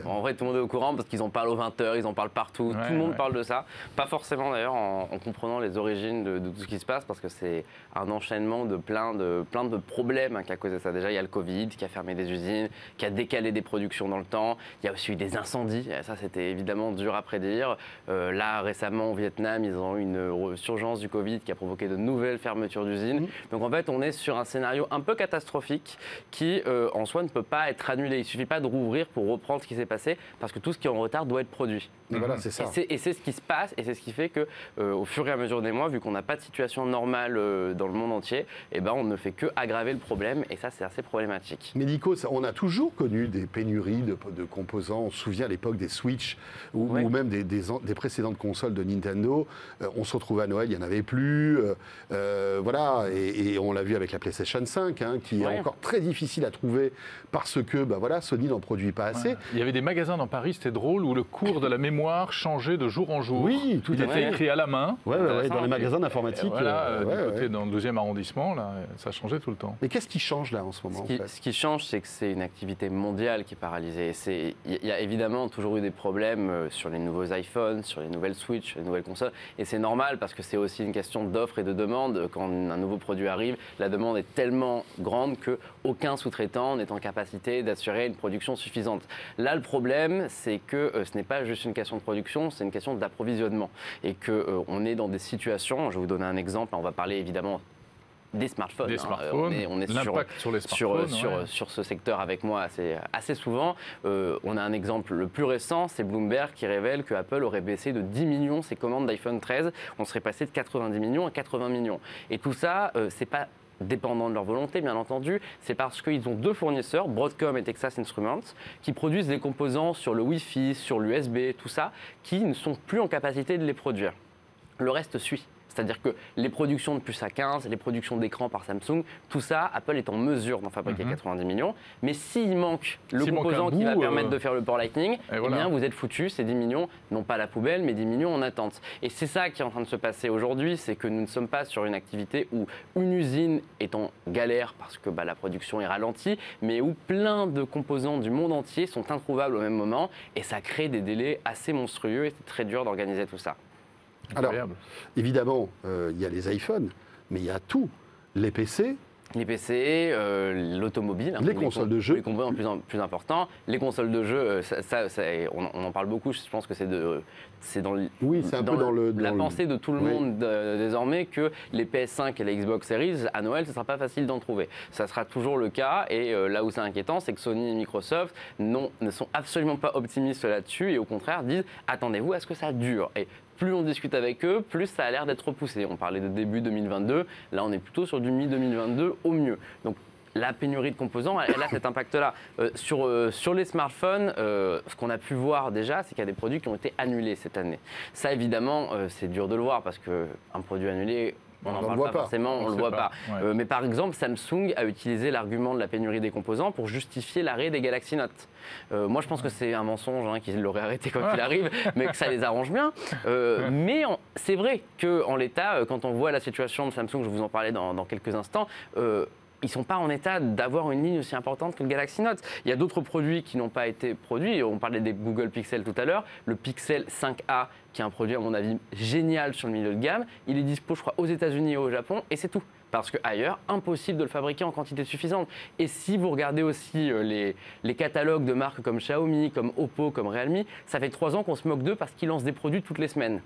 En vrai, tout le monde est au courant parce qu'ils en parlent aux 20h, ils en parlent partout, tout le monde parle de ça. Pas forcément d'ailleurs en comprenant les origines de tout ce qui se passe parce que c'est un enchaînement de plein de problèmes qui a causé ça. Déjà, il y a le Covid qui a fermé des usines, qui a décalé des productions dans le temps. Il y a aussi eu des incendies, ça c'était évidemment dur à prédire. Là, récemment au Vietnam, ils ont eu une surgence du Covid qui a provoqué de nouvelles fermetures d'usines. Donc en fait, on est sur un scénario un peu catastrophique qui en soi ne peut pas être annulé. Il ne suffit pas de rouvrir pour reprendre ce qui s'est passé parce que tout ce qui est en retard doit être produit. Et voilà, c'est ça. Et c'est ce qui se passe et c'est ce qui fait que au fur et à mesure des mois, vu qu'on n'a pas de situation normale dans le monde entier, on ne fait que aggraver le problème et ça c'est assez problématique. Mais Nico, on a toujours connu des pénuries de composants. On se souvient à l'époque des Switch ou même des précédentes consoles de Nintendo. On se retrouvait à Noël, il n'y en avait plus. Voilà, et on l'a vu avec la PlayStation 5, qui est encore très difficile à trouver parce que Sony n'en produit pas assez. Il y avait des magasins dans Paris, c'était drôle, où le cours de la mémoire changeait de jour en jour. Oui, tout à fait. Il était écrit à la main. Dans les magasins d'informatique. Dans le 2e arrondissement, là, ça changeait tout le temps. Mais qu'est-ce qui change là en ce moment? Ce qui change, c'est que c'est une activité mondiale qui est paralysée. Il y a évidemment toujours eu des problèmes sur les nouveaux iPhones, sur les nouvelles Switch, les nouvelles consoles. Et c'est normal parce que c'est aussi une question d'offre et de demande. Quand un nouveau produit arrive, la demande est tellement grande qu'aucun sous-traitant n'est en capacité d'assurer une production suffisante. Là, le problème, c'est que ce n'est pas juste une question de production, c'est une question d'approvisionnement. Et qu'on est dans des situations, je vais vous donner un exemple, on va parler évidemment des smartphones. On est sur ce secteur avec moi assez souvent. On a un exemple le plus récent, c'est Bloomberg qui révèle que Apple aurait baissé de 10 millions ses commandes d'iPhone 13. On serait passé de 90 millions à 80 millions. Et tout ça, c'est pas dépendant de leur volonté, bien entendu, c'est parce qu'ils ont 2 fournisseurs, Broadcom et Texas Instruments, qui produisent des composants sur le Wi-Fi, sur l'USB, tout ça, qui ne sont plus en capacité de les produire. Le reste suit. C'est-à-dire que les productions de puces à 15, les productions d'écran par Samsung, tout ça, Apple est en mesure d'en fabriquer 90 millions. Mais s'il manque le composant qui va permettre de faire le port Lightning, bien, vous êtes foutu, ces 10 millions, non pas à la poubelle, mais 10 millions en attente. Et c'est ça qui est en train de se passer aujourd'hui, c'est que nous ne sommes pas sur une activité où une usine est en galère parce que la production est ralentie, mais où plein de composants du monde entier sont introuvables au même moment. Et ça crée des délais assez monstrueux et c'est très dur d'organiser tout ça. Alors, évidemment, il y a les iPhones, mais il y a tout. Les PC. Les PC, l'automobile. Les consoles de jeux. Les composants plus importants. Les consoles de jeux, on en parle beaucoup, je pense que c'est dans la pensée de tout le monde désormais que les PS5 et les Xbox Series, à Noël, ce ne sera pas facile d'en trouver. Ça sera toujours le cas et là où c'est inquiétant, c'est que Sony et Microsoft ne sont absolument pas optimistes là-dessus et au contraire disent « attendez-vous à ce que ça dure ». Et plus on discute avec eux, plus ça a l'air d'être repoussé. On parlait de début 2022, là on est plutôt sur du mi-2022 au mieux. Donc la pénurie de composants, elle a cet impact-là. Sur les smartphones, ce qu'on a pu voir déjà, c'est qu'il y a des produits qui ont été annulés cette année. Ça évidemment, c'est dur de le voir parce qu'un produit annulé, On n'en parle pas forcément, on ne le voit pas. Ouais. Mais par exemple, Samsung a utilisé l'argument de la pénurie des composants pour justifier l'arrêt des Galaxy Note. Moi, je pense que c'est un mensonge, qu'ils l'auraient arrêté quoi qu'il arrive, mais que ça les arrange bien. Mais c'est vrai qu'en l'état, quand on voit la situation de Samsung, je vous en parlais dans quelques instants, ils ne sont pas en état d'avoir une ligne aussi importante que le Galaxy Note. Il y a d'autres produits qui n'ont pas été produits. On parlait des Google Pixel tout à l'heure. Le Pixel 5a, qui est un produit, à mon avis, génial sur le milieu de gamme, il est dispo, je crois, aux États-Unis et au Japon, et c'est tout. Parce qu'ailleurs, impossible de le fabriquer en quantité suffisante. Et si vous regardez aussi les catalogues de marques comme Xiaomi, comme Oppo, comme Realme, ça fait 3 ans qu'on se moque d'eux parce qu'ils lancent des produits toutes les semaines.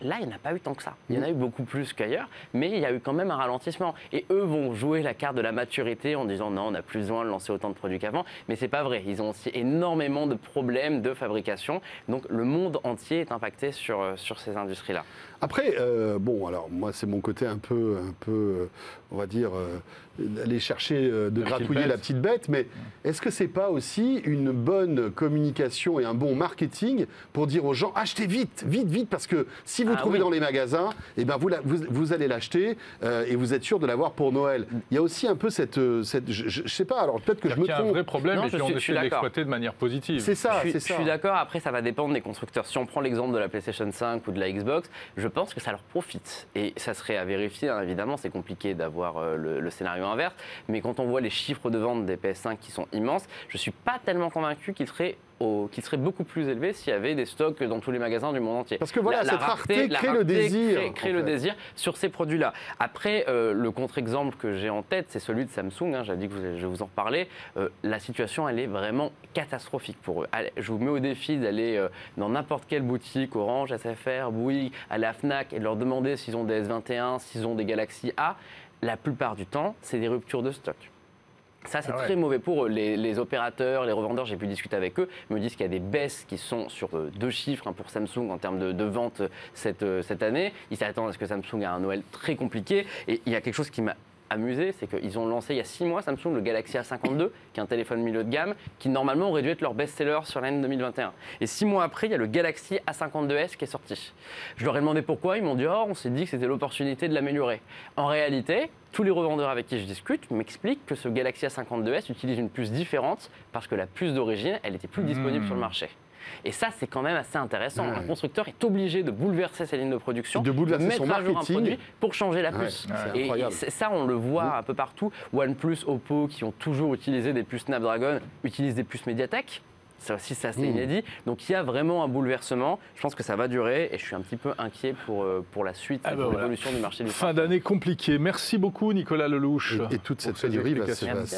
Là, il n'y en a pas eu tant que ça. Il y en a eu beaucoup plus qu'ailleurs, mais il y a eu quand même un ralentissement. Et eux vont jouer la carte de la maturité en disant non, on n'a plus besoin de lancer autant de produits qu'avant. Mais c'est pas vrai. Ils ont aussi énormément de problèmes de fabrication. Donc le monde entier est impacté sur ces industries-là. Après, bon, alors moi, c'est mon côté un peu on va dire, aller chercher de gratouiller la petite bête, mais est-ce que c'est pas aussi une bonne communication et un bon marketing pour dire aux gens, achetez vite, vite, vite, parce que si vous trouvez dans les magasins, eh ben vous allez l'acheter et vous êtes sûr de l'avoir pour Noël. Il y a aussi un peu cette je sais pas, alors peut-être que je me trompe. Il y a un vrai problème non, et puis on essaie de l'exploiter de manière positive. C'est ça, je suis d'accord, après ça va dépendre des constructeurs. Si on prend l'exemple de la PlayStation 5 ou de la Xbox, je pense que ça leur profite. Et ça serait à vérifier, évidemment, c'est compliqué d'avoir le scénario inverse, mais quand on voit les chiffres de vente des PS5 qui sont immenses, je ne suis pas tellement convaincu qu'ils seraient beaucoup plus élevés s'il y avait des stocks dans tous les magasins du monde entier. Parce que voilà, cette rareté crée le désir. Crée le désir sur ces produits-là. Après, le contre-exemple que j'ai en tête, c'est celui de Samsung. J'avais dit que je vais vous en reparler. La situation, elle est vraiment catastrophique pour eux. Allez, je vous mets au défi d'aller dans n'importe quelle boutique, Orange, SFR, Bouygues, aller à Fnac et de leur demander s'ils ont des S21, s'ils ont des Galaxy A. La plupart du temps, c'est des ruptures de stock. Ça, c'est très mauvais pour eux. Les opérateurs, les revendeurs, j'ai pu discuter avec eux, me disent qu'il y a des baisses qui sont sur 2 chiffres pour Samsung en termes de vente cette année. Ils s'attendent à ce que Samsung ait un Noël très compliqué. Et il y a quelque chose qui m'a amusé, c'est qu'ils ont lancé il y a 6 mois Samsung le Galaxy A52, qui est un téléphone milieu de gamme, qui normalement aurait dû être leur best-seller sur l'année 2021. Et 6 mois après, il y a le Galaxy A52s qui est sorti. Je leur ai demandé pourquoi, ils m'ont dit « Oh, on s'est dit que c'était l'opportunité de l'améliorer ». En réalité, tous les revendeurs avec qui je discute m'expliquent que ce Galaxy A52s utilise une puce différente parce que la puce d'origine, elle n'était plus disponible sur le marché. Et ça, c'est quand même assez intéressant. Un constructeur est obligé de bouleverser ses lignes de production, de mettre à jour un produit pour changer la puce. Et ça, on le voit un peu partout. OnePlus, Oppo, qui ont toujours utilisé des puces Snapdragon, utilisent des puces Mediatek. Ça aussi, c'est assez inédit. Donc, il y a vraiment un bouleversement. Je pense que ça va durer et je suis un petit peu inquiet pour la suite, pour l'évolution du marché du Fin d'année compliquée. Merci beaucoup, Nicolas Lelouch. Et toute cette pénurie va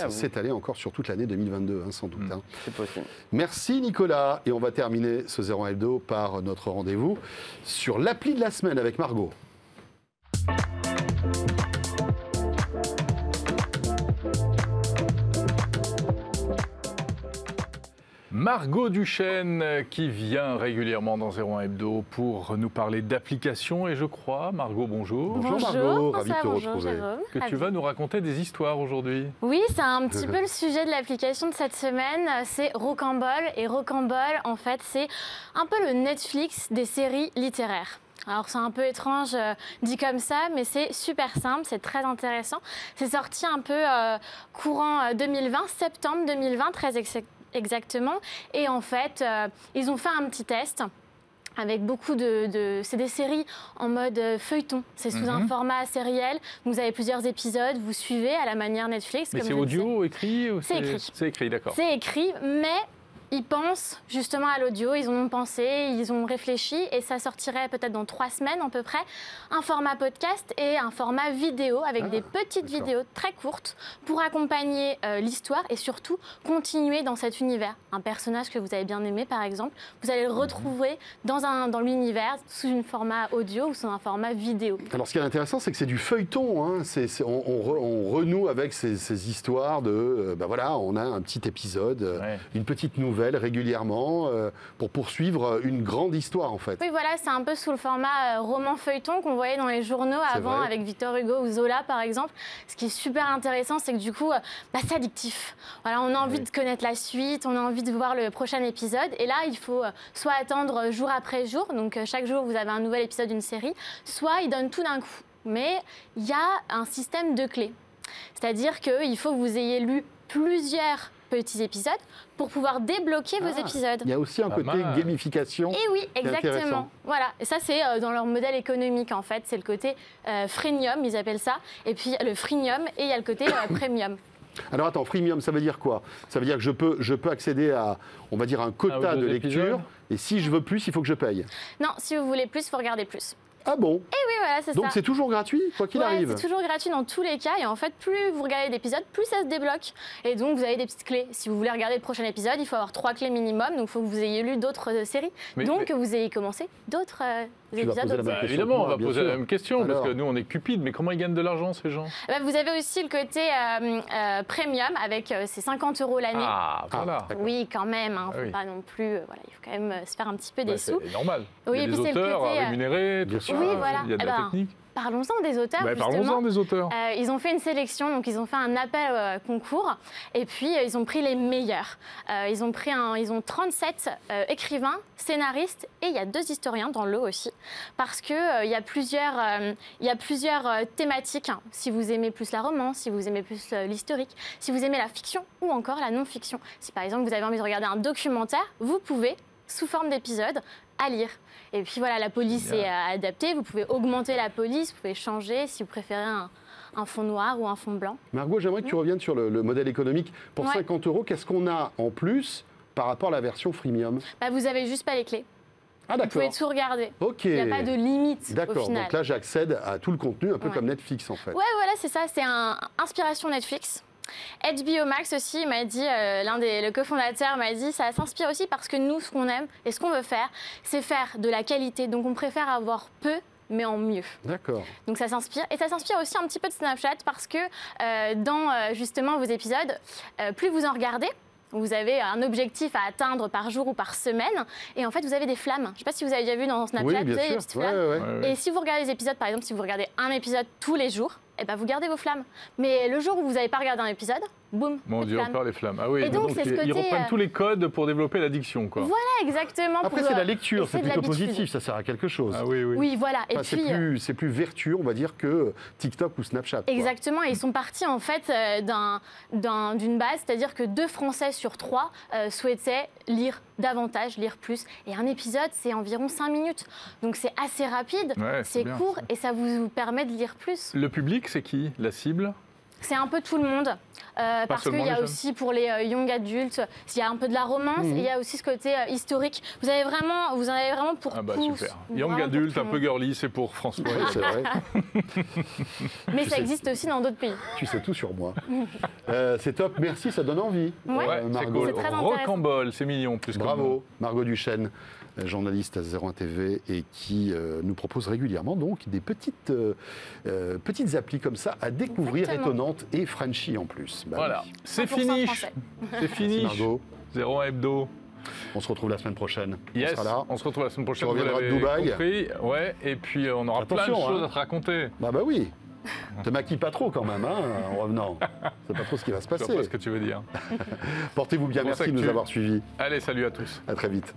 s'étaler encore sur toute l'année 2022, sans doute. C'est possible. Merci, Nicolas. Et on va terminer ce 01 Hebdo par notre rendez-vous sur l'appli de la semaine avec Margot. Margot Duchesne qui vient régulièrement dans 01 Hebdo pour nous parler d'applications et je crois, Margot, bonjour. Bonjour Margot, ravi de te retrouver. Jérôme. Que tu vas nous raconter des histoires aujourd'hui. Oui, c'est un petit peu le sujet de l'application de cette semaine, c'est Rocambole. Et Rocambole, en fait, c'est un peu le Netflix des séries littéraires. Alors c'est un peu étrange dit comme ça, mais c'est super simple, c'est très intéressant. C'est sorti un peu courant 2020, septembre 2020, très exactement. Et en fait, ils ont fait un petit test avec beaucoup c'est des séries en mode feuilleton. C'est sous un format sériel. Vous avez plusieurs épisodes, vous suivez à la manière Netflix. Mais c'est audio, écrit ou c'est écrit. C'est écrit, d'accord. C'est écrit, mais ils pensent justement à l'audio, ils en ont pensé, ils ont réfléchi et ça sortirait peut-être dans 3 semaines à peu près, un format podcast et un format vidéo avec des petites vidéos très courtes pour accompagner l'histoire et surtout continuer dans cet univers. Un personnage que vous avez bien aimé par exemple, vous allez le retrouver dans l'univers sous un format audio ou sous un format vidéo. Alors ce qui est intéressant, c'est que c'est du feuilleton. On renoue avec ces histoires de, voilà, on a un petit épisode, une petite nouvelle régulièrement pour poursuivre une grande histoire en fait. Oui voilà, c'est un peu sous le format roman feuilleton qu'on voyait dans les journaux avant avec Victor Hugo ou Zola par exemple. Ce qui est super intéressant, c'est que du coup, c'est addictif. Voilà, on a envie de connaître la suite, on a envie de voir le prochain épisode et là il faut soit attendre jour après jour, donc chaque jour vous avez un nouvel épisode d'une série, soit il donne tout d'un coup. mais il y a un système de clés. C'est-à-dire qu'il faut que vous ayez lu plusieurs petits épisodes pour pouvoir débloquer vos épisodes. Il y a aussi un côté gamification. Et oui, exactement. Voilà. Et ça, c'est dans leur modèle économique, en fait. C'est le côté freemium, ils appellent ça. Et puis le freemium, et il y a le côté premium. Alors attends, freemium, ça veut dire quoi? Ça veut dire que je peux accéder à, on va dire, un quota de lecture. Et si je veux plus, il faut que je paye. Non, si vous voulez plus, il faut regarder plus. Ah bon? Et oui, voilà, c'est ça. Donc c'est toujours gratuit, quoi qu'il arrive? C'est toujours gratuit dans tous les cas. Et en fait, plus vous regardez d'épisodes, plus ça se débloque. Et donc, vous avez des petites clés. Si vous voulez regarder le prochain épisode, il faut avoir 3 clés minimum. Donc, il faut que vous ayez lu d'autres séries. Que vous ayez commencé d'autres épisodes. Évidemment, on va poser la même question. Parce que nous, on est cupides. Mais comment ils gagnent de l'argent, ces gens? Vous avez aussi le côté premium avec ces 50 € l'année. Ah, voilà. Oui, quand même. Hein, faut pas non plus, voilà, il faut quand même se faire un petit peu des sous. C'est normal. Oui, il y a des auteurs à rémunérer, tout ça. Oui, voilà. Il y a de la technique. Parlons-en des auteurs. Parlons-en des auteurs. Ils ont fait une sélection, donc ils ont fait un appel concours, et puis ils ont pris les meilleurs. Ils ont 37 écrivains, scénaristes, et il y a 2 historiens dans le lot aussi, parce que il y a plusieurs thématiques. Hein. Si vous aimez plus la romance, si vous aimez plus l'historique, si vous aimez la fiction ou encore la non-fiction. Si par exemple vous avez envie de regarder un documentaire, vous pouvez, sous forme d'épisode, à lire. Et puis voilà, la police est adaptée, vous pouvez augmenter la police, vous pouvez changer si vous préférez un fond noir ou un fond blanc. Margot, j'aimerais que tu reviennes sur le modèle économique. Pour 50 €, qu'est-ce qu'on a en plus par rapport à la version freemium? Vous n'avez juste pas les clés. Ah d'accord. Vous pouvez tout regarder. Ok. Il n'y a pas de limite au final. D'accord, donc là j'accède à tout le contenu, un peu comme Netflix en fait. Ouais, voilà, c'est ça, c'est inspiration Netflix. HBO Max aussi, il m'a dit, le cofondateur m'a dit, ça s'inspire aussi parce que nous, ce qu'on aime et ce qu'on veut faire, c'est faire de la qualité. Donc on préfère avoir peu, mais en mieux. D'accord. Donc ça s'inspire. Et ça s'inspire aussi un petit peu de Snapchat parce que dans justement vos épisodes, plus vous en regardez, vous avez un objectif à atteindre par jour ou par semaine. Et en fait, vous avez des flammes. Je ne sais pas si vous avez déjà vu dans Snapchat, oui, vous avez des petites flammes. Ouais. Et si vous regardez les épisodes, par exemple, si vous regardez un épisode tous les jours, vous gardez vos flammes. Mais le jour où vous n'avez pas regardé un épisode, boum, Mon Dieu, encore les flammes. Ah oui, et donc ils reprennent tous les codes pour développer l'addiction, quoi. Voilà, exactement. Après, c'est la lecture, c'est plutôt positif, ça sert à quelque chose. Ah oui. Oui, voilà. Et puis, c'est plus vertueux, on va dire, que TikTok ou Snapchat. Exactement, et ils sont partis en fait d'une base, c'est-à-dire que 2 Français sur 3 souhaitaient lire davantage, lire plus. Et un épisode, c'est environ 5 minutes. Donc c'est assez rapide, c'est court, et ça vous permet de lire plus. Le public, c'est qui? La cible? C'est un peu tout le monde, parce qu'il y a aussi pour les young adultes, il y a un peu de la romance, et il y a aussi ce côté historique. Vous en avez vraiment pour tous. Super. Young adulte, un peu girly, c'est pour François. Oui, c'est vrai. Mais ça existe aussi dans d'autres pays. Tu sais tout sur moi. C'est top, merci, ça donne envie. C'est cool. Rocambole, c'est mignon. Bravo, Margot Duchesne, journaliste à 01 TV et qui nous propose régulièrement donc des petites applis comme ça à découvrir, étonnantes et Frenchy en plus. Voilà, c'est fini. C'est fini. Margot. 01 Hebdo. On se retrouve la semaine prochaine. Yes, on sera là. On se retrouve la semaine prochaine. Tu reviendras de Dubaï. Compris. Ouais, et puis on aura plein de choses à te raconter. Bah oui. Te maquille pas trop quand même, hein, en revenant. C'est pas trop ce qui va se passer. Je vois pas ce que tu veux dire. Portez-vous bien, merci de nous avoir suivis. Allez, salut à tous. À très vite.